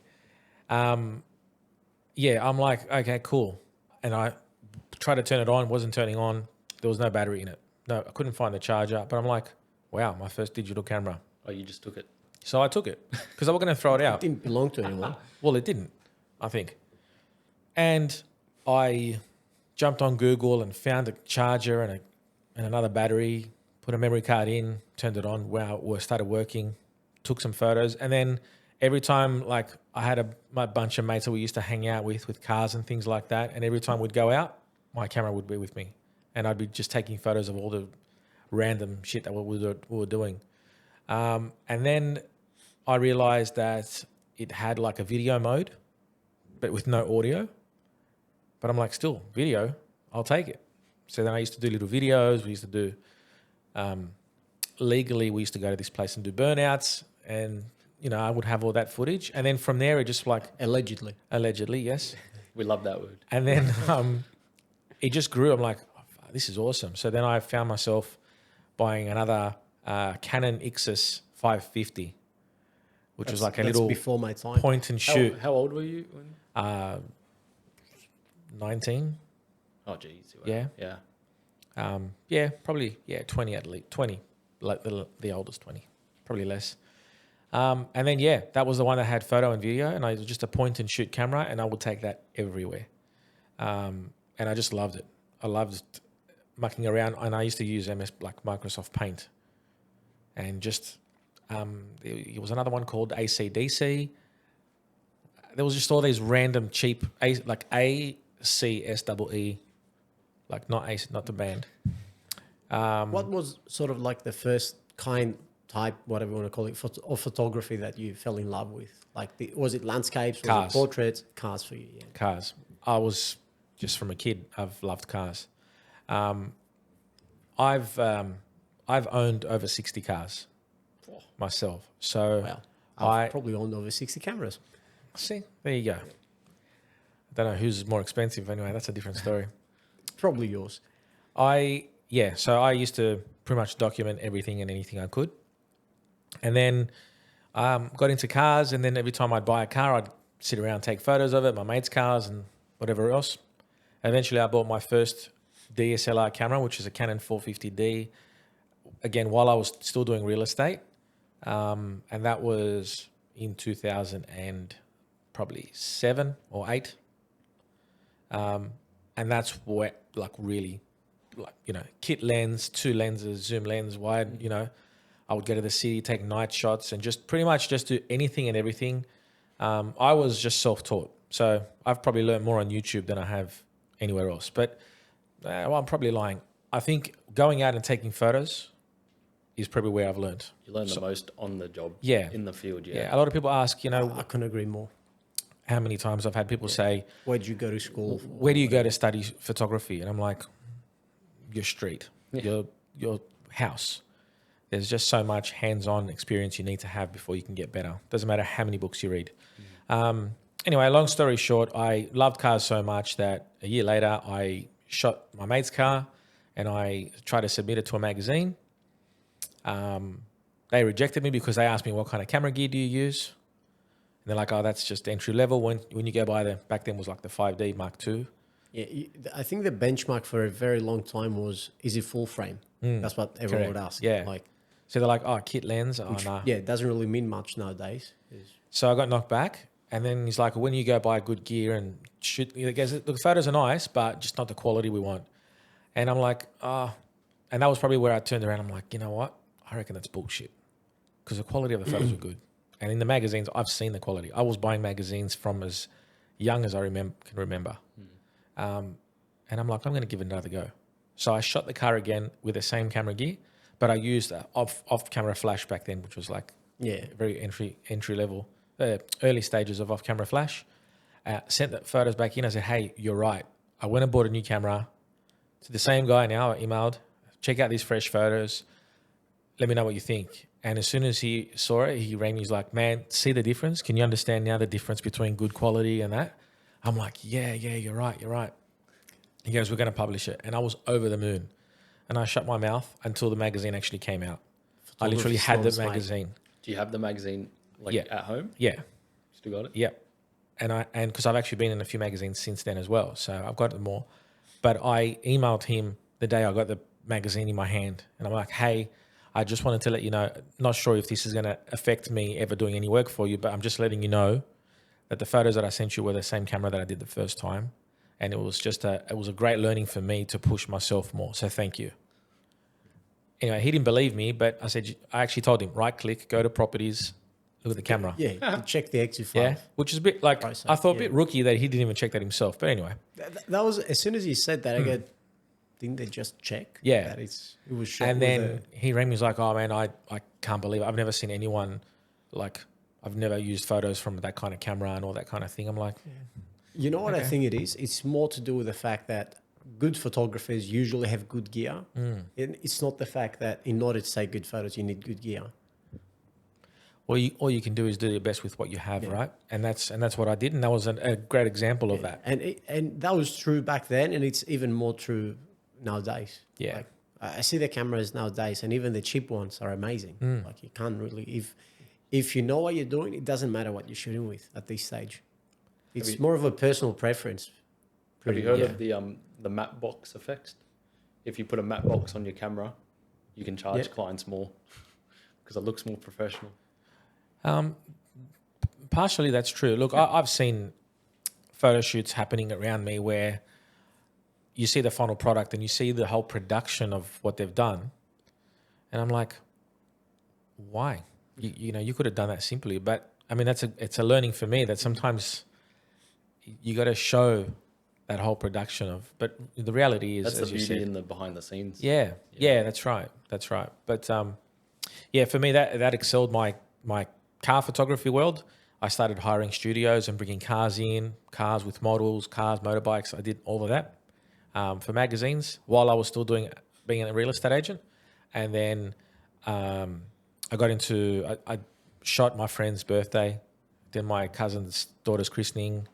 I'm like, okay, cool. And I tried to turn it on, wasn't turning on. There was no battery in it. No, I couldn't find the charger. But I'm like, wow, my first digital camera. Oh, you just took it. So I took it because I was going to throw it It out. didn't belong to anyone. Well, it didn't, I think. And I jumped on Google and found a charger and another battery, put a memory card in, turned it on. Wow, it started working, took some photos. And then every time, like I had my bunch of mates that we used to hang out with cars and things like that. And every time we'd go out, my camera would be with me. And I'd be just taking photos of all the random shit that we were doing. And then I realized that it had like a video mode, but with no audio. But I'm like, still, video, I'll take it. So then I used to do little videos. We used to do, legally, we used to go to this place and do burnouts. And, I would have all that footage. And then from there, it just like... Allegedly, yes. We love that word. And then it just grew. I'm like, oh, this is awesome. So then I found myself buying another Canon Ixus 550, which was like a little before my time. point and shoot. How old were you when? 19. Oh, geez. Yeah. Yeah. Probably 20 at least. 20, like the oldest 20, probably less. And then that was the one that had photo and video, and I was just a point and shoot camera, and I would take that everywhere. And I just loved it. I loved mucking around, and I used to use Microsoft Paint, and just there was another one called ACDC. There was just all these random cheap ACSEE, like not the band. What was sort of like the first type, whatever you want to call it, of photography that you fell in love with? Like, was it landscapes? Was Cars. it portraits? Cars for you, yeah. Cars. I was just from a kid. I've loved cars. I've I've owned over 60 cars myself. So Wow. I I've probably owned over 60 cameras. see, there you go. I don't know who's more expensive. Anyway, that's a different story. Probably yours. So I used to pretty much document everything and anything I could. And then got into cars, and then every time I'd buy a car, I'd sit around and take photos of it, my mates' cars and whatever else. Eventually, I bought my first DSLR camera, which is a Canon 450D, again, while I was still doing real estate. And that was in 2000 and probably 7 or 8. And that's where, like, really, like, you know, kit lens, 2 lenses, zoom lens, wide, you know, I would go to the city, take night shots, and just pretty much just do anything and everything. I was just self-taught. So I've probably learned more on YouTube than I have anywhere else. But well, I'm probably lying. I think going out and taking photos is probably where I've learned. You learn the most on the job. Yeah. In the field. Yeah. Yeah. A lot of people ask, you know, I couldn't agree more. how many times I've had people say, Where did you go to school? where do you go to study photography? And I'm like, your street, your house. There's just so much hands-on experience you need to have before you can get better. Doesn't matter how many books you read. Anyway, long story short, I loved cars so much that a year later, I shot my mate's car and I tried to submit it to a magazine. They rejected me because they asked me, what kind of camera gear do you use? And they're like, oh, that's just entry level. When you go by back then was like the 5D Mark II. Yeah, I think the benchmark for a very long time was, is it full frame? That's what everyone would ask. Yeah. Like, So they're like, oh, kit lens? Oh, nah. yeah, it doesn't really mean much nowadays. So I got knocked back. And then he's like, when you go buy good gear and shoot, he goes, the photos are nice, but just not the quality we want. And I'm like, and that was probably where I turned around. I'm like, you know what? I reckon that's bullshit. Because the quality of the photos were good. And in the magazines, I've seen the quality. I was buying magazines from as young as I can remember. And I'm like, I'm going to give it another go. So I shot the car again with the same camera gear, but I used off-camera flash back then, which was like very entry level, early stages of off-camera flash. Sent the photos back in. I said, hey, you're right. I went and bought a new camera. To the same guy now, I emailed, check out these fresh photos. Let me know what you think. And as soon as he saw it, he rang me. He's like, man, see the difference? Can you understand now the difference between good quality and that? I'm like, yeah, you're right. He goes, we're going to publish it. And I was over the moon. And I shut my mouth until the magazine actually came out. I literally had the magazine. Do you have the magazine at home? Yeah. Still got it? Yeah. And because I've actually been in a few magazines since then as well. So I've got them more. But I emailed him the day I got the magazine in my hand. And I'm like, hey, I just wanted to let you know, not sure if this is going to affect me ever doing any work for you, but I'm just letting you know that the photos that I sent you were the same camera that I did the first time. And it was just a great learning for me to push myself more. So thank you. Anyway, he didn't believe me, but I actually told him, right click, go to properties, look at the camera. Yeah, check the X5. Yeah, which is a bit like, Process, I thought a bit rookie that he didn't even check that himself. But anyway. That was, as soon as he said that, I go, didn't they just check? Yeah. That it was shot. And then he rang me, he was like, oh man, I can't believe it. I've never seen anyone, like, I've never used photos from that kind of camera and all that kind of thing. I'm like, you know what I think it is? It's more to do with the fact that good photographers usually have good gear. It's not the fact that in order to take good photos, you need good gear. Well, all you can do is do your best with what you have, right? And that's what I did, and that was a great example of that. And that was true back then, and it's even more true nowadays. Yeah. Like, I see the cameras nowadays, and even the cheap ones are amazing. Like, you can't really, if you know what you're doing, it doesn't matter what you're shooting with at this stage. It's more of a personal preference. Have you heard of the matte box effect? If you put a matte box on your camera, you can charge clients more because it looks more professional. Partially that's true. Look, I've seen photo shoots happening around me where you see the final product and you see the whole production of what they've done. And I'm like, why? You know, you could have done that simply. But I mean, it's a learning for me that sometimes you got to show that whole production of, but the reality is, that's as the you beauty said, in the behind the scenes. Yeah, that's right. But for me, that excelled my car photography world. I started hiring studios and bringing cars with models, cars, motorbikes. I did all of that for magazines while I was still being a real estate agent. And then I got into, I shot my friend's birthday, then my cousin's daughter's christening,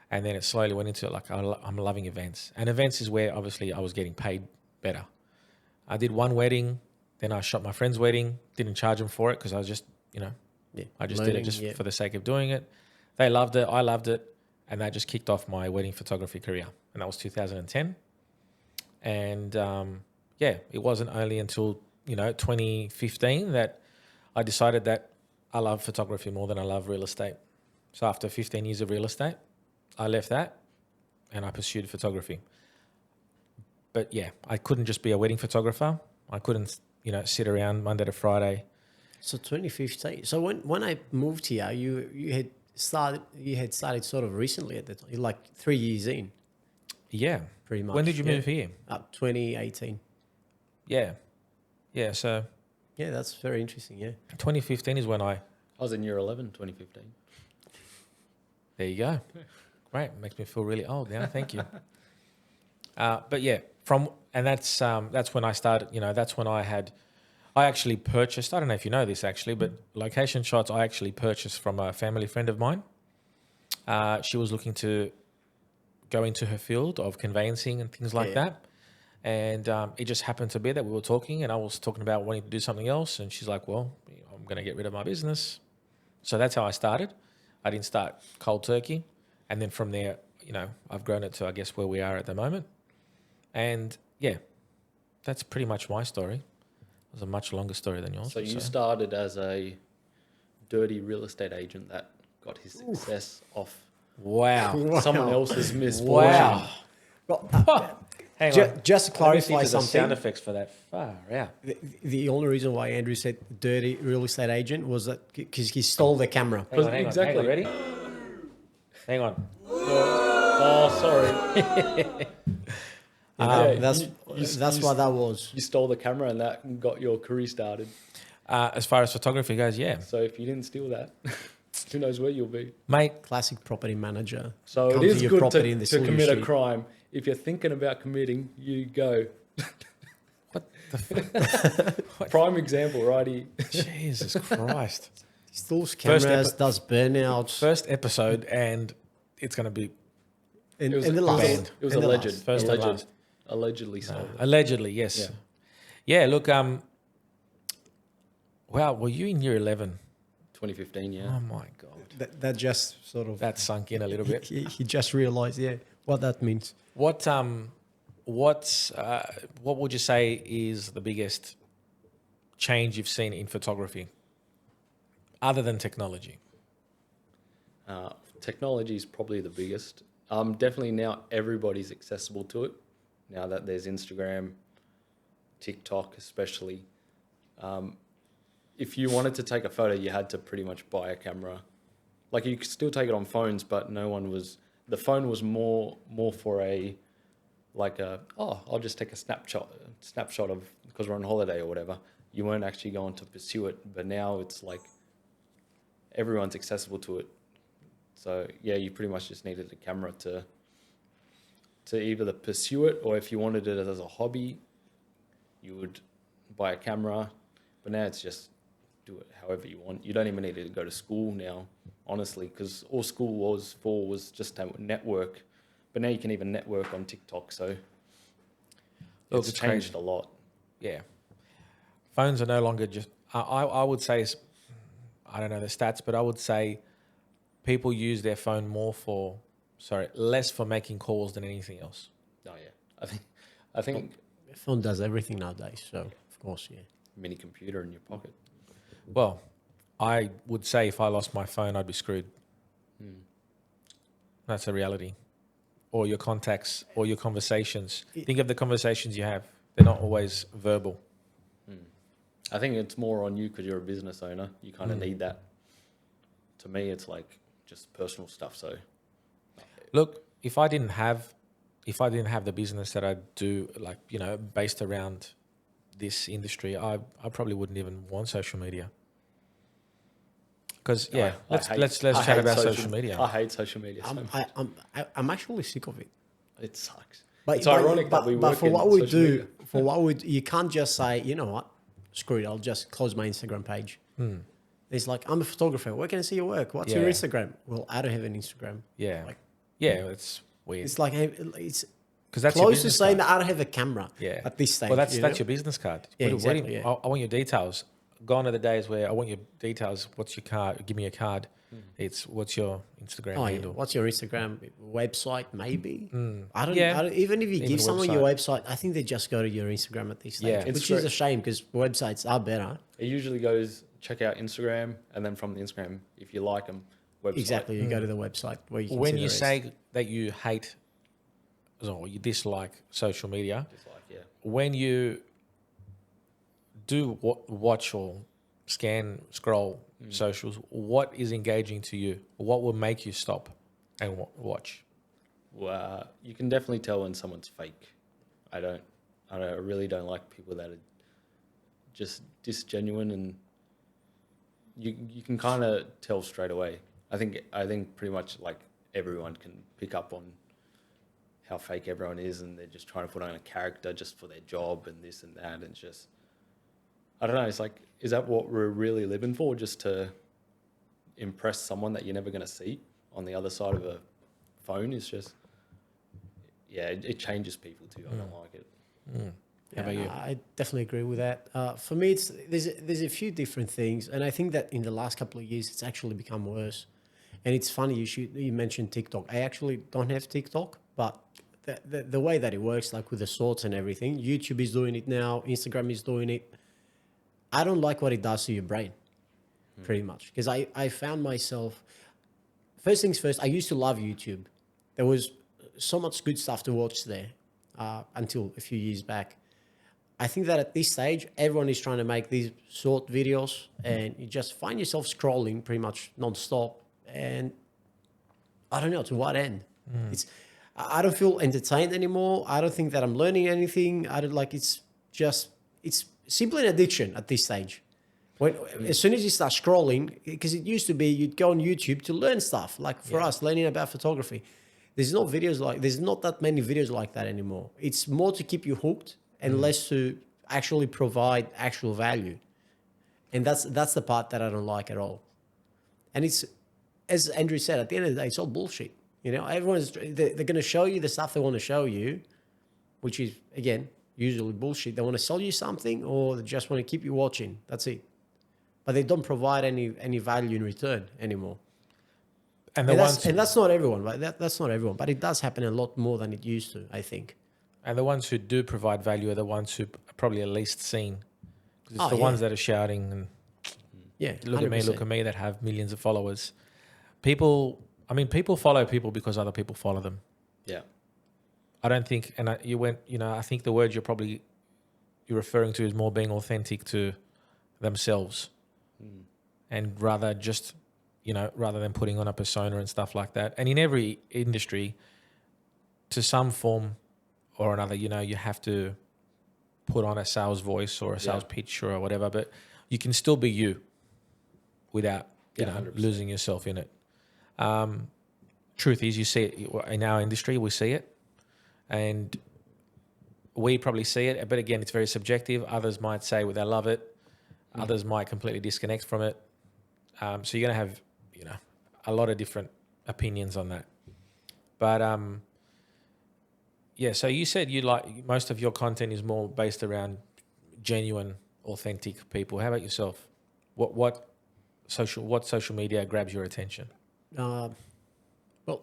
and then it slowly went into like, I'm loving events. And events is where obviously I was getting paid better. I did one wedding, then I shot my friend's wedding, didn't charge them for it because I was just, I just did it just for the sake of doing it. They loved it, I loved it, and that just kicked off my wedding photography career. And that was 2010. And it wasn't only until, 2015 that I decided that I love photography more than I love real estate. So after 15 years of real estate, I left that and I pursued photography. But yeah, I couldn't just be a wedding photographer. I couldn't, sit around Monday to Friday. So 2015. So when I moved here, you had started sort of recently at the time, like 3 years in. Yeah. Pretty much. When did you move here? 2018. Yeah. Yeah, so... Yeah, that's very interesting, yeah. 2015 is when I was in year 11, 2015. There you go. Great. Makes me feel really old now. Thank you. But yeah, that's when I started, that's when I actually purchased, I don't know if you know this actually, but location shots I actually purchased from a family friend of mine. She was looking to go into her field of conveyancing and things like that. And it just happened to be that we were talking and I was talking about wanting to do something else. And she's like, well, I'm going to get rid of my business. So that's how I started. I didn't start cold turkey. And then from there, I've grown it to, I guess, where we are at the moment. And yeah, that's pretty much my story. It was a much longer story than yours. So you started as a dirty real estate agent that got his success off someone else's misfortune. Wow. Well, Hang on. Just to clarify something. Sound effects for that. Far out. The only reason why Andrew said dirty real estate agent was that because he stole the camera. Hang on. Ready? Hang on. Oh, sorry. That's what that was. You stole the camera and that got your career started. As far as photography goes, yeah. So if you didn't steal that, who knows where you'll be. Mate. Classic property manager. So it is good to commit a crime. If you're thinking about committing, you go. What the fuck? Prime example, right here. Jesus Christ. Steals cameras, does burnouts. First episode, and it's going to be... In the last. It was alleged. First and last. Allegedly so. Allegedly, yes. Yeah, look, wow, were you in year 11? 2015, yeah. Oh, my God. That just sort of... That sunk in a little bit. He just realised, what that means. What would you say is the biggest change you've seen in photography, other than technology? Technology is probably the biggest. Definitely now everybody's accessible to it. Now that there's Instagram, TikTok especially. If you wanted to take a photo, you had to pretty much buy a camera. Like you could still take it on phones, but the phone was more for I'll just take a snapshot of, because we're on holiday or whatever. You weren't actually going to pursue it, but now it's like everyone's accessible to it. So yeah, you pretty much just needed a camera to either pursue it, or if you wanted it as a hobby, you would buy a camera. But now it's just do it however you want. You don't even need to go to school now, honestly, because all school was just to network. But now you can even network on TikTok, so it's changed a lot. Yeah. Phones are no longer just... I would say, I don't know the stats, but I would say people use their phone less for making calls than anything else. Oh, yeah. I think... Your phone does everything nowadays, so of course, yeah. Mini computer in your pocket. Well, I would say if I lost my phone, I'd be screwed. That's a reality. Or your contacts, or your conversations. Think of the conversations you have. They're not always verbal. I think it's more on you because you're a business owner. You kind of need that. To me, it's like just personal stuff. So, look, if I didn't have the business that I do, like, based around this industry, I probably wouldn't even want social media. Because let's chat about social media. I hate social media. I'm actually sick of it. It sucks. It's ironic that we work for in what we social do, media. you can't just say, you know what, screw it, I'll just close my Instagram page. It's like, I'm a photographer. Where can I see your work? What's your Yeah. Instagram? Well, I don't have an Instagram. Yeah. Like, It's weird. it's like, it's Because that's your close to business saying card. that I don't have a camera Yeah. at this stage. Well, that's you know? your business card. Yeah, What do you- exactly, yeah. I want your details. Gone are the days where I want your details. What's your card? Give me a card. It's what's your Instagram Oh, yeah. handle. What's your Instagram website? Maybe. I don't. Yeah. I don't. Even if you Even give someone your website, I think they just go to your Instagram at this stage, Yeah. which is a shame because websites are better. It usually goes check out Instagram, and then from the Instagram, if you like them, website. Exactly. You go to the website where you can When see you the rest. say that you hate or you dislike social media, Just like, yeah. when you do watch or scan, scroll socials, what is engaging to you? What will make you stop and watch? Well, you can definitely tell when someone's fake. I really don't like people that are just disgenuine, and you can kind of tell straight away. I think pretty much like everyone can pick up on how fake everyone is, and they're just trying to put on a character just for their job and this and that, and it's just, I don't know. It's like, is that what we're really living for? Just to impress someone that you're never going to see on the other side of a phone? It's just, yeah, it changes people too. I don't like it. How about you? I definitely agree with that. For me, there's a few different things, and I think that in the last couple of years, it's actually become worse. And it's funny you mentioned TikTok. I actually don't have TikTok, but the way that it works, like with the sorts and everything, YouTube is doing it now, Instagram is doing it. I don't like what it does to your brain, pretty much, because I found myself. First things first, I used to love YouTube. There was so much good stuff to watch there until a few years back. I think that at this stage, everyone is trying to make these short videos, and you just find yourself scrolling pretty much non-stop. And I don't know to what end. I don't feel entertained anymore. I don't think that I'm learning anything. I don't like. It's simply an addiction at this stage. As soon as you start scrolling, because it used to be you'd go on YouTube to learn stuff. Like for us, learning about photography, there's not that many videos like that anymore. It's more to keep you hooked and less to actually provide actual value. And that's the part that I don't like at all. And it's, as Andrew said, at the end of the day, it's all bullshit. You know, they're going to show you the stuff they want to show you, which is, again, usually bullshit. They want to sell you something, or they just want to keep you watching. That's it. But they don't provide any value in return anymore. And that's not everyone, right? That's not everyone, but it does happen a lot more than it used to, I think. And the ones who do provide value are the ones who are probably at least seen. Because it's the ones that are shouting and look 100%. at me, that have millions of followers. People follow people because other people follow them. Yeah. I don't think, and I think the word you're referring to is more being authentic to themselves, and rather than putting on a persona and stuff like that. And in every industry, to some form or another, you have to put on a sales voice or a sales pitch or whatever, but you can still be you without, 100%. losing yourself in it. Truth is, you see it in our industry, we see it, and we probably see it, but again, it's very subjective. Others might say they love it. Others might completely disconnect from it. So you're going to have, a lot of different opinions on that. But, so you said most of your content is more based around genuine, authentic people. How about yourself? What social media grabs your attention? Well,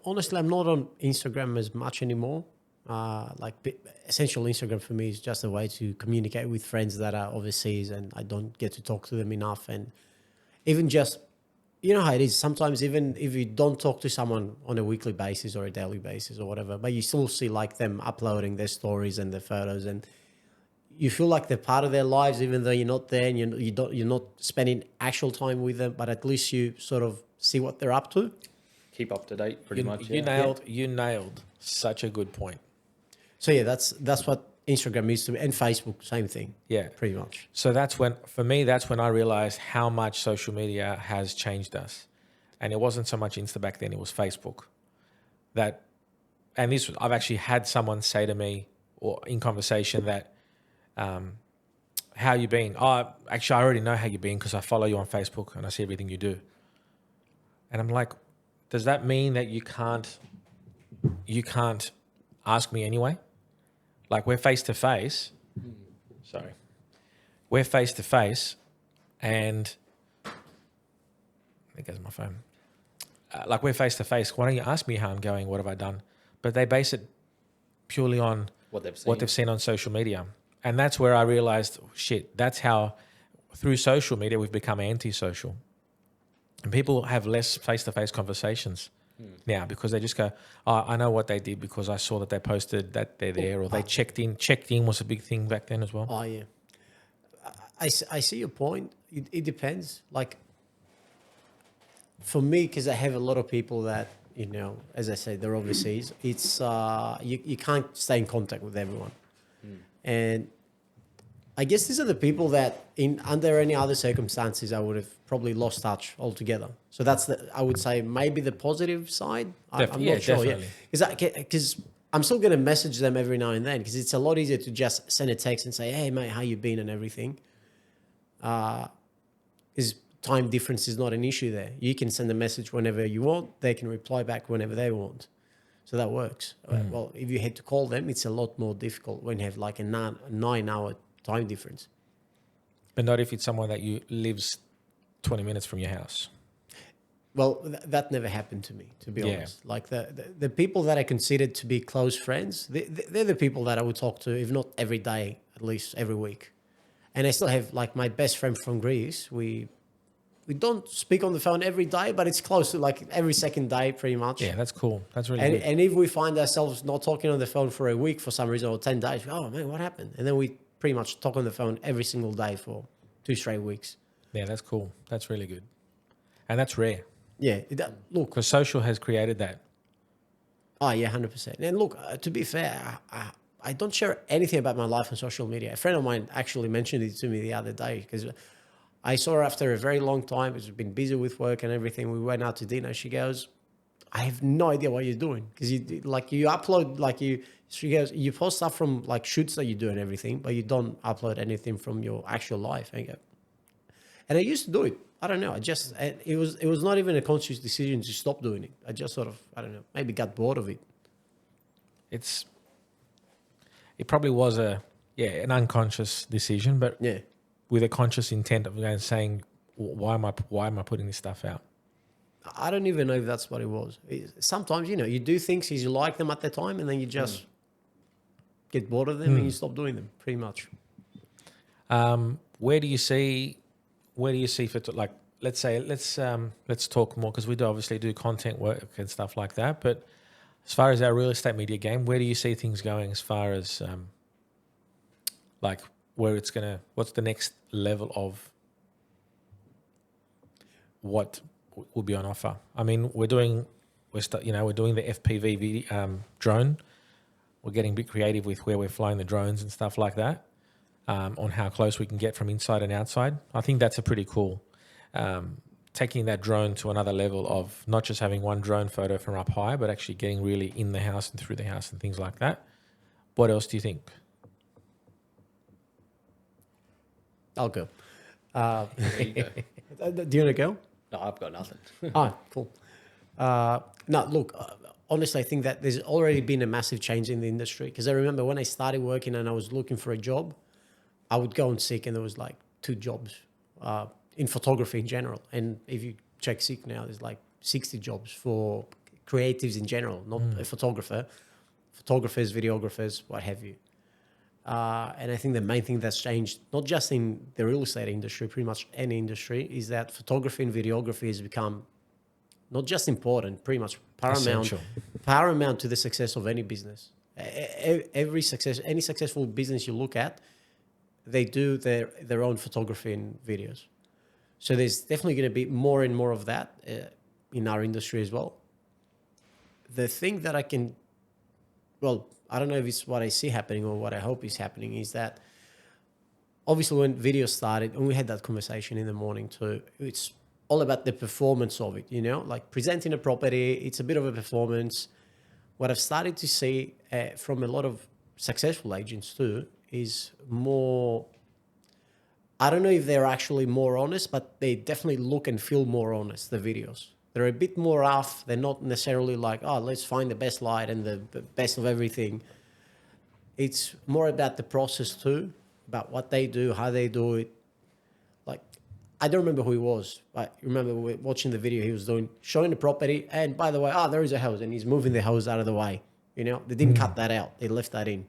honestly, I'm not on Instagram as much anymore. Essential Instagram for me is just a way to communicate with friends that are overseas, and I don't get to talk to them enough. And even just, you know how it is, sometimes even if you don't talk to someone on a weekly basis or a daily basis or whatever, but you still see like them uploading their stories and their photos, and you feel like they're part of their lives, even though you're not there and you're not spending actual time with them, but at least you sort of see what they're up to. Keep up to date, pretty much. You nailed such a good point. So yeah, that's what Instagram is to me, and Facebook, same thing. Yeah, pretty much. So that's when I realized how much social media has changed us, and it wasn't so much Insta back then; it was Facebook. I've actually had someone say to me, or in conversation, that how you been? Oh, actually, I already know how you've been because I follow you on Facebook and I see everything you do. And I'm like, does that mean that you can't ask me anyway? Like we're face to face. Sorry. We're face to face and there goes my phone. Like we're face to face. Why don't you ask me how I'm going? What have I done? But they base it purely on What they've seen. what they've seen on social media. And that's where I realized, shit, that's how through social media we've become antisocial. And people have less face-to-face conversations now because they just go, oh, I know what they did because I saw that they posted that they're there, or they checked in. Checked in was a big thing back then as well. Oh, yeah. I see your point. It depends. Like, for me, because I have a lot of people that, you know, as I said, they're overseas, it's you can't stay in contact with everyone. And I guess these are the people that under any other circumstances I would have probably lost touch altogether. So that's I would say maybe the positive side. I'm not sure. Definitely. Yeah, because I'm still going to message them every now and then because it's a lot easier to just send a text and say, hey mate, how you been and everything. Is time difference is not an issue there. You can send a message whenever you want. They can reply back whenever they want. So that works. Well, if you had to call them, it's a lot more difficult when you have like a 9-hour time difference. But not if it's someone that you lives 20 minutes from your house. Well, that never happened to me, to be honest. Like the people that I considered to be close friends, they're the people that I would talk to, if not every day, at least every week. And I still have like my best friend from Greece. We don't speak on the phone every day, but it's close to like every second day pretty much. Yeah, that's cool. That's really good. And if we find ourselves not talking on the phone for a week for some reason or 10 days, oh man, what happened? And then we pretty much talk on the phone every single day for 2 straight weeks. Yeah, that's cool. That's really good. And that's rare. Yeah, look. Because social has created that. Oh, yeah, 100%. And look, to be fair, I don't share anything about my life on social media. A friend of mine actually mentioned it to me the other day because I saw her after a very long time. She's been busy with work and everything. We went out to dinner. She goes, I have no idea what you're doing. Because you upload, she goes, you post stuff from like shoots that you do and everything, but you don't upload anything from your actual life. And I used to do it. I don't know. It was not even a conscious decision to stop doing it. I just sort of, I don't know, maybe got bored of it. It probably was an unconscious decision, but Yeah. with a conscious intent of saying, why am I putting this stuff out? I don't even know if that's what it was. Sometimes, you know, you do things because you like them at the time and then you just get bored of them and you stop doing them pretty much. Where do you see for like, let's say, let's talk more because we do obviously do content work and stuff like that. But as far as our real estate media game, where do you see things going as far as like where what's the next level of what will be on offer? I mean, we're doing the FPV video, drone. We're getting a bit creative with where we're flying the drones and stuff like that, on how close we can get from inside and outside. I think that's a pretty cool, taking that drone to another level of not just having one drone photo from up high, but actually getting really in the house and through the house and things like that. What else do you think? I'll go. There you go. Do you want to go? No, I've got nothing. Oh, cool. No, look, honestly, I think that there's already been a massive change in the industry because I remember when I started working and I was looking for a job, I would go and seek and there was like 2 jobs in photography in general. And if you check Seek now, there's like 60 jobs for creatives in general, not a photographer, photographers, videographers, what have you. And I think the main thing that's changed, not just in the real estate industry, pretty much any industry, is that photography and videography has become not just important, pretty much paramount to the success of any business. Any successful business you look at, they do their own photography and videos. So there's definitely going to be more and more of that in our industry as well. The thing that I don't know if it's what I see happening or what I hope is happening, is that obviously when video started, and we had that conversation in the morning too, it's all about the performance of it, you know, like presenting a property, it's a bit of a performance. What I've started to see from a lot of successful agents too is more I don't know if they're actually more honest, but they definitely look and feel more honest, the videos. They're a bit more rough. They're not necessarily like, oh, let's find the best light and the best of everything. It's more about the process too, about what they do, how they do it. Like, I don't remember who he was, but you remember watching the video he was doing, showing the property, and by the way, there is a house, and he's moving the house out of the way. You know, they didn't cut that out. They left that in.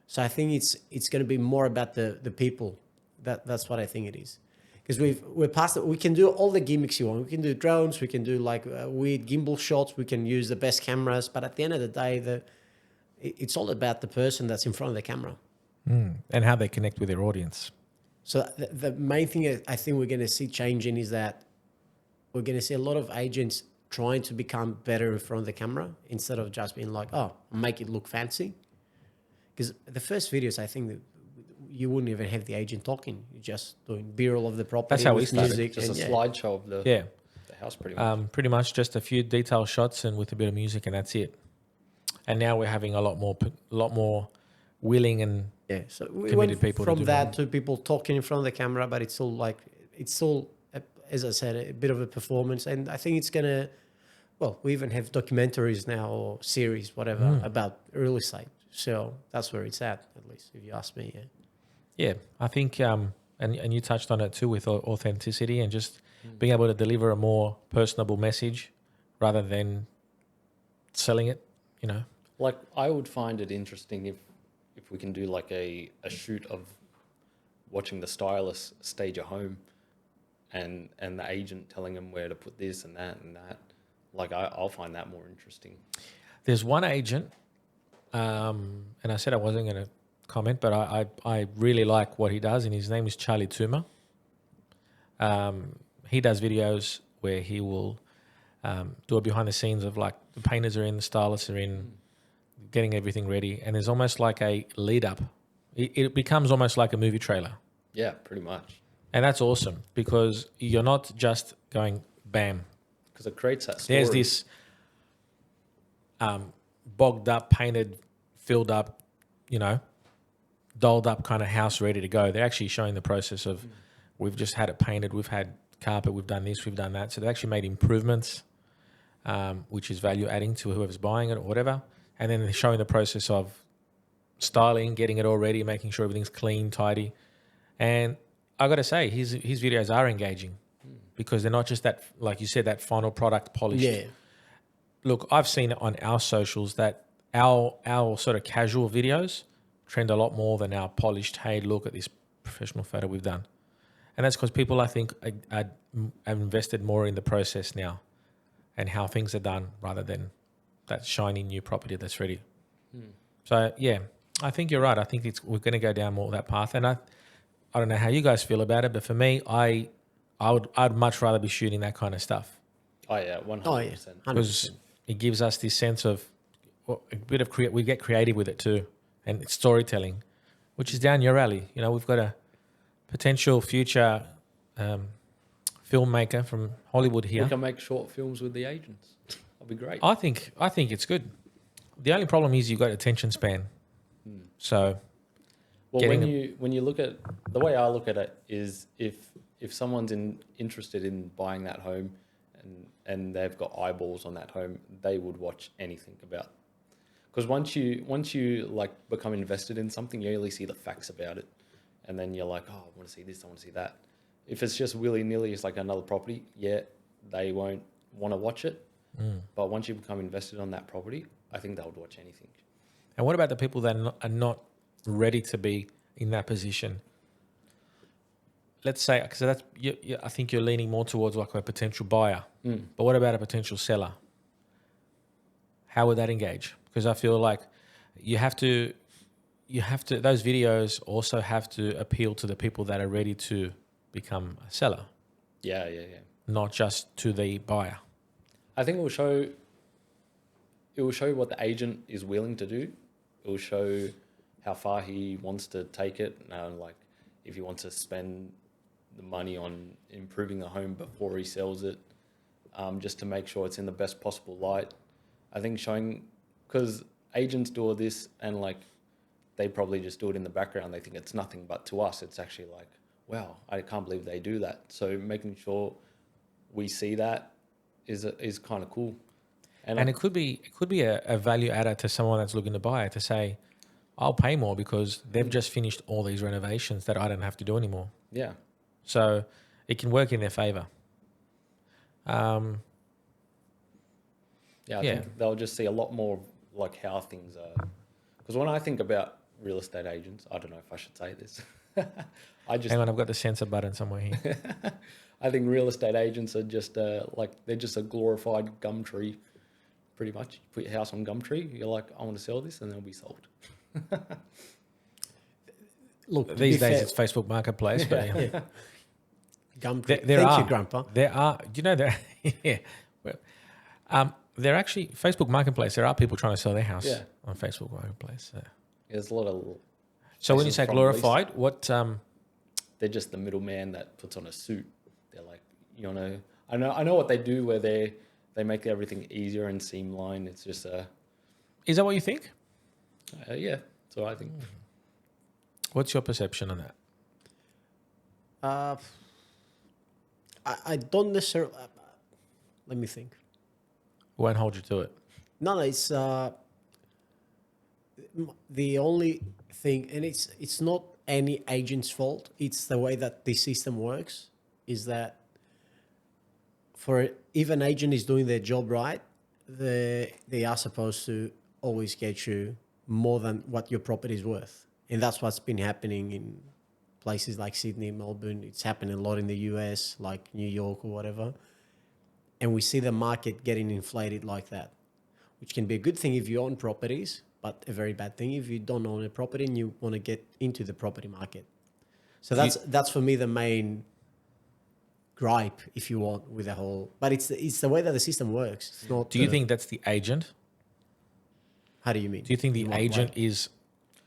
So I think it's going to be more about the people. That's what I think it is. Because we're past it. We can do all the gimmicks you want. We can do drones. We can do like weird gimbal shots. We can use the best cameras. But at the end of the day, it's all about the person that's in front of the camera. And how they connect with their audience. So the main thing I think we're going to see changing is that we're going to see a lot of agents trying to become better in front of the camera instead of just being like, oh, make it look fancy. Because the first videos, I think that you wouldn't even have the agent talking. You're just doing B-roll of the property. That's how we with started. music. Just and a slideshow of the house, pretty much. Pretty much just a few detailed shots and with a bit of music, and that's it. And now we're having a lot more willing and So we committed went people to from do that more. to people talking in front of the camera, but it's still, as I said, a bit of a performance. And I think it's going to, we even have documentaries now or series, whatever, about real estate. So that's where it's at least, if you ask me. Yeah, I think, and you touched on it too with authenticity and just being able to deliver a more personable message rather than selling it, you know. Like, I would find it interesting if we can do like a shoot of watching the stylist stage a home and the agent telling them where to put this and that and that. Like, I'll find that more interesting. There's one agent, and I said I wasn't going to comment, but I really like what he does, and his name is Charlie Toomer. He does videos where he will do a behind the scenes of like the painters are in, the stylists are in, getting everything ready, and there's almost like a lead up. It becomes almost like a movie trailer. Yeah, pretty much. And that's awesome because you're not just going bam. Because it creates that story. There's this bogged up, painted, filled up, dolled up kind of house ready to go. They're actually showing the process of we've just had it painted, we've had carpet, we've done this, we've done that. So they've actually made improvements, which is value adding to whoever's buying it or whatever. And then they're showing the process of styling, getting it all ready, making sure everything's clean, tidy. And I got to say, his videos are engaging because they're not just that, like you said, that final product polished. Yeah. Look, I've seen it on our socials that our sort of casual videos trend a lot more than our polished, hey, look at this professional photo we've done. And that's because people, I think, are invested more in the process now and how things are done rather than that shiny new property that's ready. So, yeah, I think you're right. I think we're going to go down more that path. And I don't know how you guys feel about it, but for me, I'd much rather be shooting that kind of stuff. Oh, yeah, 100%. Oh, yeah, 100%. Because it gives us this sense of a bit of we get creative with it too, and it's storytelling, which is down your alley. We've got a potential future filmmaker from Hollywood here. We can make short films with the agents. That'll be great. I think it's good. The only problem is you've got attention span. So, well, when you look at the way I look at it is if someone's interested in buying that home and they've got eyeballs on that home, they would watch anything about. Because once you like become invested in something, you only see the facts about it, and then you're like, oh, I want to see this, I want to see that. If it's just willy nilly, it's like another property. Yeah, they won't want to watch it. But once you become invested on that property, I think they would watch anything. And what about the people that are not ready to be in that position? Let's say, because I think you're leaning more towards like a potential buyer. But what about a potential seller? How would that engage? Because I feel like you have to. Those videos also have to appeal to the people that are ready to become a seller. Yeah. Not just to the buyer. I think it will show what the agent is willing to do. It will show how far he wants to take it. Like if he wants to spend the money on improving the home before he sells it, just to make sure it's in the best possible light. I think showing, because agents do all this and like they probably just do it in the background. They think it's nothing, but to us, it's actually like, wow, I can't believe they do that. So making sure we see that is kind of cool. And it could be a value adder to someone that's looking to buy it to say, I'll pay more because they've just finished all these renovations that I don't have to do anymore. yeah, So it can work in their favor. I think they'll just see a lot more of like how things are. Because when I think about real estate agents, I don't know if I should say this. Hang on, I've got the censor button somewhere here. I think real estate agents are just they're just a glorified Gumtree, pretty much. You put your house on Gumtree, you're like, I want to sell this, and they'll be sold. Look, These days it's Facebook Marketplace, but yeah. Gumtree. Thank you, Grandpa. There are, yeah. Well, there actually, Facebook Marketplace, there are people trying to sell their house on Facebook Marketplace. So, There's a lot of. so when you say glorified, what? They're just the middleman that puts on a suit. They're like, I know what they do where they make everything easier and streamlined. It's just Is that what you think? yeah, that's what I think. What's your perception on that? I don't necessarily. Let me think. Won't hold you to it. No, it's the only thing, and it's not any agent's fault. It's the way that the system works. Is that if an agent is doing their job right, they are supposed to always get you more than what your property is worth, and that's what's been happening in places like Sydney, Melbourne. It's happening a lot in the US, like New York or whatever. And we see the market getting inflated like that, which can be a good thing if you own properties, but a very bad thing if you don't own a property and you want to get into the property market. So that's for me the main gripe, if you want, with the whole. But it's the way that the system works. It's not. Do you think that's the agent? How do you mean? Do you think the agent is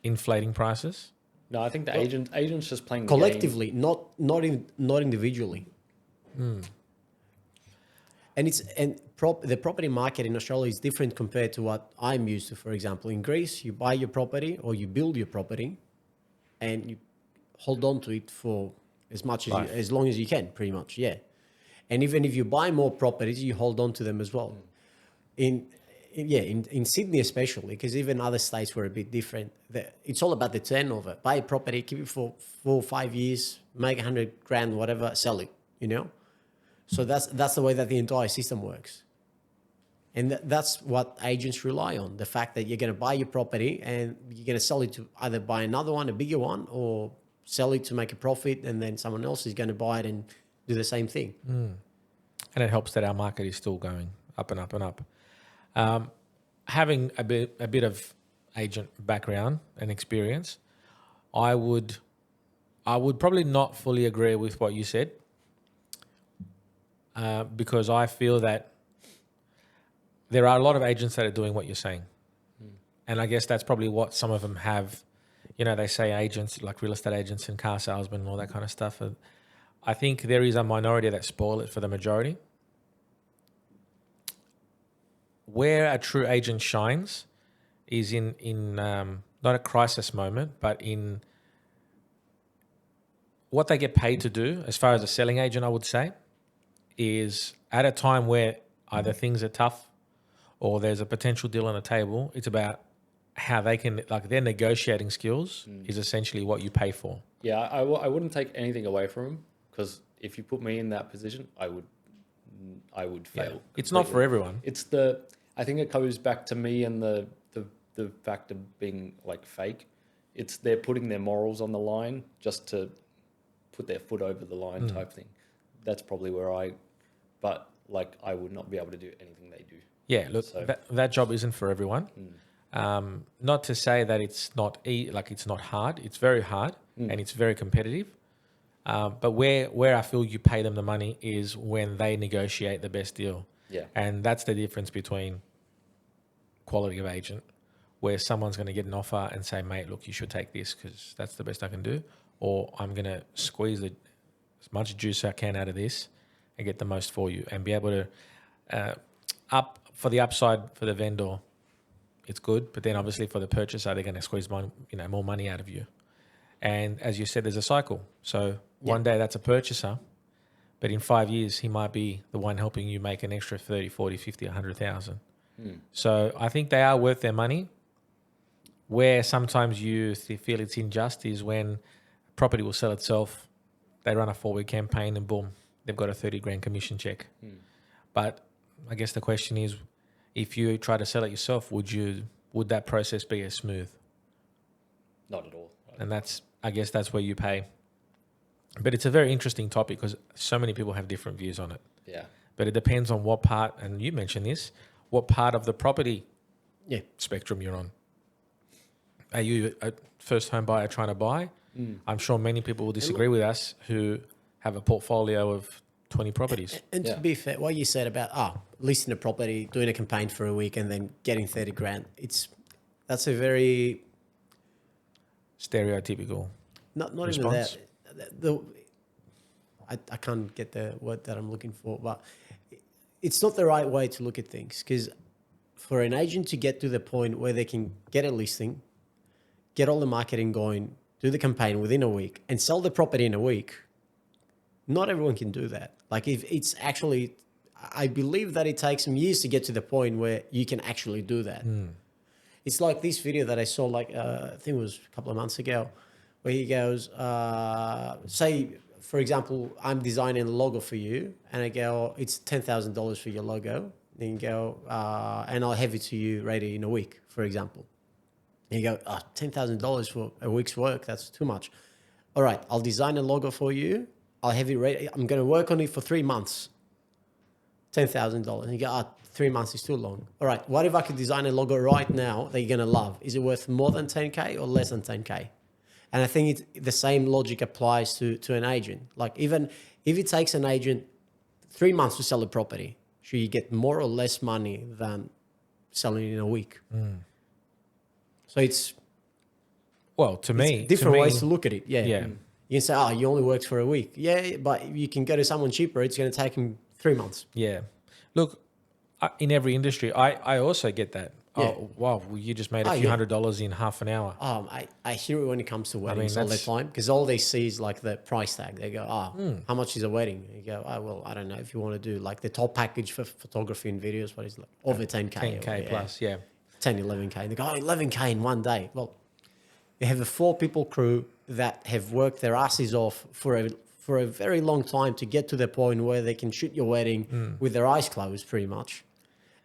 inflating prices? No, I think the agent's just playing the collectively, game. not individually. And the property market in Australia is different compared to what I'm used to. For example, in Greece, you buy your property or you build your property, and you hold on to it for as long as you can, pretty much. Yeah, and even if you buy more properties, you hold on to them as well. In Sydney especially, because even other states were a bit different. It's all about the turnover. Buy a property, keep it for 4 or 5 years, make 100 grand, whatever, sell it. So that's the way that the entire system works. And that's what agents rely on, the fact that you're going to buy your property and you're going to sell it to either buy another one, a bigger one, or sell it to make a profit, and then someone else is going to buy it and do the same thing. And it helps that our market is still going up and up and up. Having a bit of agent background and experience, I would probably not fully agree with what you said. Because I feel that there are a lot of agents that are doing what you're saying. And I guess that's probably what some of them have. They say agents, like real estate agents and car salesmen and all that kind of stuff. I think there is a minority that spoil it for the majority. Where a true agent shines is in not a crisis moment, but in what they get paid to do, as far as a selling agent, I would say, is at a time where either things are tough or there's a potential deal on the table. It's about how they can, like, their negotiating skills is essentially what you pay for. Yeah, I wouldn't take anything away from them, because if you put me in that position, I would fail. Yeah. It's not for everyone. I think it goes back to me and the fact of being like fake. It's they're putting their morals on the line just to put their foot over the line type thing. That's probably where I would not be able to do anything they do. Yeah, look, that job isn't for everyone. Not to say that it's not it's not hard. It's very hard and it's very competitive. But where I feel you pay them the money is when they negotiate the best deal. Yeah. And that's the difference between quality of agent, where someone's going to get an offer and say, mate, look, you should take this because that's the best I can do. Or I'm going to squeeze as much juice I can out of this and get the most for you, and be able to up for the upside for the vendor. It's good, but then obviously for the purchaser, they're going to squeeze more money out of you. And as you said, there's a cycle. So one day that's a purchaser, but in 5 years, he might be the one helping you make an extra 30, 40, 50, 100,000. So I think they are worth their money. Where sometimes you feel it's unjust is when property will sell itself, they run a 4-week campaign and boom, they've got a 30 grand commission check. But I guess the question is, if you try to sell it yourself, would that process be as smooth? Not at all. And I guess that's where you pay. But it's a very interesting topic because so many people have different views on it. Yeah. But it depends on what part, and you mentioned this, what part of the property spectrum you're on. Are you a first home buyer trying to buy? I'm sure many people will disagree with us who have a portfolio of 20 properties. And to be fair, what you said about listing a property, doing a campaign for a week and then getting 30 grand, that's a very... Stereotypical. Not response. even that. I can't get the word that I'm looking for, but it's not the right way to look at things, because for an agent to get to the point where they can get a listing, get all the marketing going, do the campaign within a week and sell the property in a week, not everyone can do that. Like if it's actually, I believe that it takes some years to get to the point where you can actually do that. It's like this video that I saw, like I think it was a couple of months ago, where he goes, say, for example, I'm designing a logo for you, and I go, it's $10,000 for your logo. Then you go, and I'll have it to you ready in a week, for example. And you go, $10,000 for a week's work, that's too much. All right, I'll design a logo for you. I'll have it ready. I'm going to work on it for 3 months. $10,000. And you go, 3 months is too long. All right, what if I could design a logo right now that you're going to love? Is it worth more than 10K or less than 10K? And I think the same logic applies to an agent. Like even if it takes an agent 3 months to sell a property, should you get more or less money than selling it in a week? So it's... Well, to me... different ways to look at it, yeah. Yeah. You can say, you only worked for a week. Yeah, but you can go to someone cheaper. It's going to take him 3 months. Yeah. Look, in every industry, I also get that. Yeah. Oh, wow, well, you just made a few $100 in half an hour. I hear it when it comes to weddings all the that's- time, because all they see is like the price tag. They go, how much is a wedding? You go, well, I don't know. If you want to do like the top package for photography and videos, what is it, like over 10K. 10K plus, yeah. 10, 11K. And they go, 11K in one day. Well, you have a 4-people crew that have worked their asses off for a very long time to get to the point where they can shoot your wedding with their eyes closed pretty much.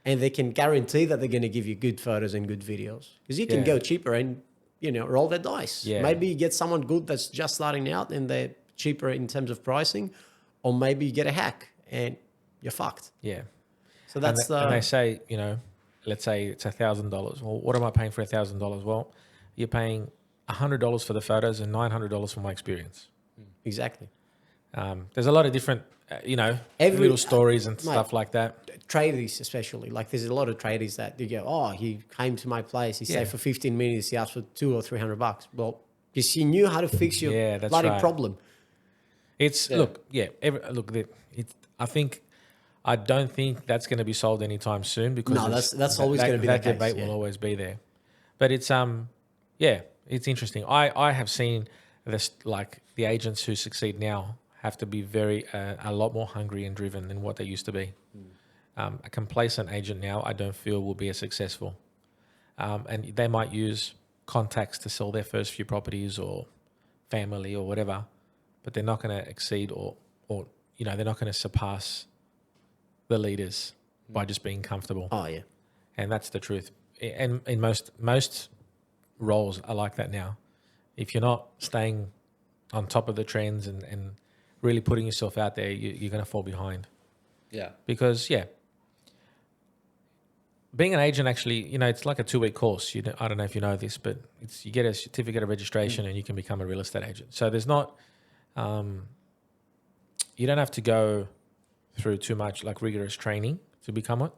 And they can guarantee that they're going to give you good photos and good videos. Because you can go cheaper and, roll the dice. Yeah. Maybe you get someone good that's just starting out and they're cheaper in terms of pricing. Or maybe you get a hack and you're fucked. Yeah. So that's... And they say, let's say it's $1,000. Well, what am I paying for $1,000? Well, you're paying $100 for the photos and $900 for my experience. Exactly. There's a lot of different, little stories and stuff like that. Tradies especially, like there's a lot of tradies that you go, he came to my place, he stayed for 15 minutes, he asked for $200 or $300. Well, because he knew how to fix your bloody problem. It's I don't think that's going to be solved anytime soon, because that's always going to be that the debate case, will always be there. But it's it's interesting. I have seen this, like the agents who succeed now have to be a lot more hungry and driven than what they used to be. A complacent agent now, I don't feel, will be as successful. And they might use contacts to sell their first few properties or family or whatever, but they're not going to exceed or they're not going to surpass the leaders by just being comfortable. Oh, yeah. And that's the truth. And in most roles are like that now. If you're not staying on top of the trends and really putting yourself out there, you're going to fall behind. Yeah. Because, being an agent actually, it's like a 2-week course. I don't know if you know this, but you get a certificate of registration and you can become a real estate agent. So there's not, you don't have to go through too much like rigorous training to become it.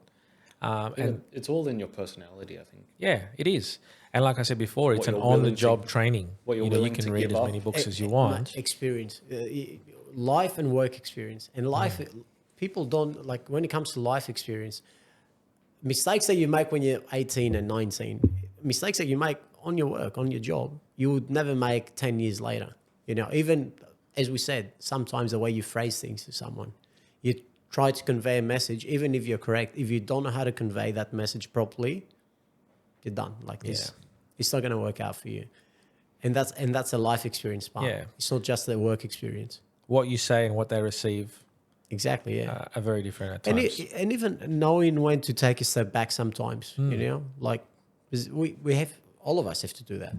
And it's all in your personality, I think. Yeah, it is. And like I said before, it's What an you're willing on-the-job to- training. what you're you willing can to read give as up. many books as you want. Experience, life and work experience. And life, people don't, like when it comes to life experience, mistakes that you make when you're 18 and 19, mistakes that you make on your work, on your job, you would never make 10 years later. You know, even as we said, sometimes the way you phrase things to someone, you try to convey a message, even if you're correct. If you don't know how to convey that message properly, you're done. Like this, it's not going to work out for you. And that's a life experience part. Yeah. It's not just the work experience. What you say and what they receive Exactly, yeah. are very different at And times. and even knowing when to take a step back sometimes, you know, like 'cause we have, all of us have to do that.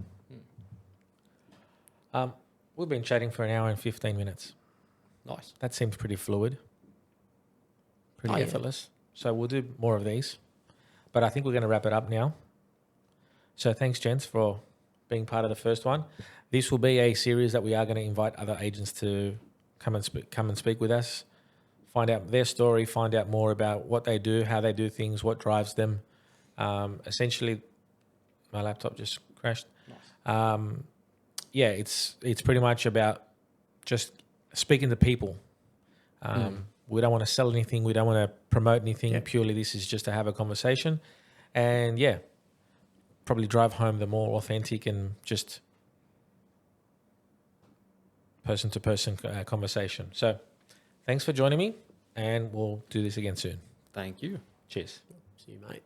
We've been chatting for an hour and 15 minutes. Nice. That seems pretty fluid, pretty Oh, yeah. effortless. So we'll do more of these. But I think we're going to wrap it up now. So thanks, gents, for being part of the first one. This will be a series that we are going to invite other agents to come and speak with us, find out their story, find out more about what they do, how they do things, what drives them. Essentially, my laptop just crashed. Nice. Yeah, it's pretty much about just speaking to people. We don't want to sell anything. We don't want to promote anything. Yep. Purely, this is just to have a conversation. And yeah, probably drive home the more authentic and just person-to-person conversation. So thanks for joining me, and we'll do this again soon. Thank you. Cheers. See you, mate.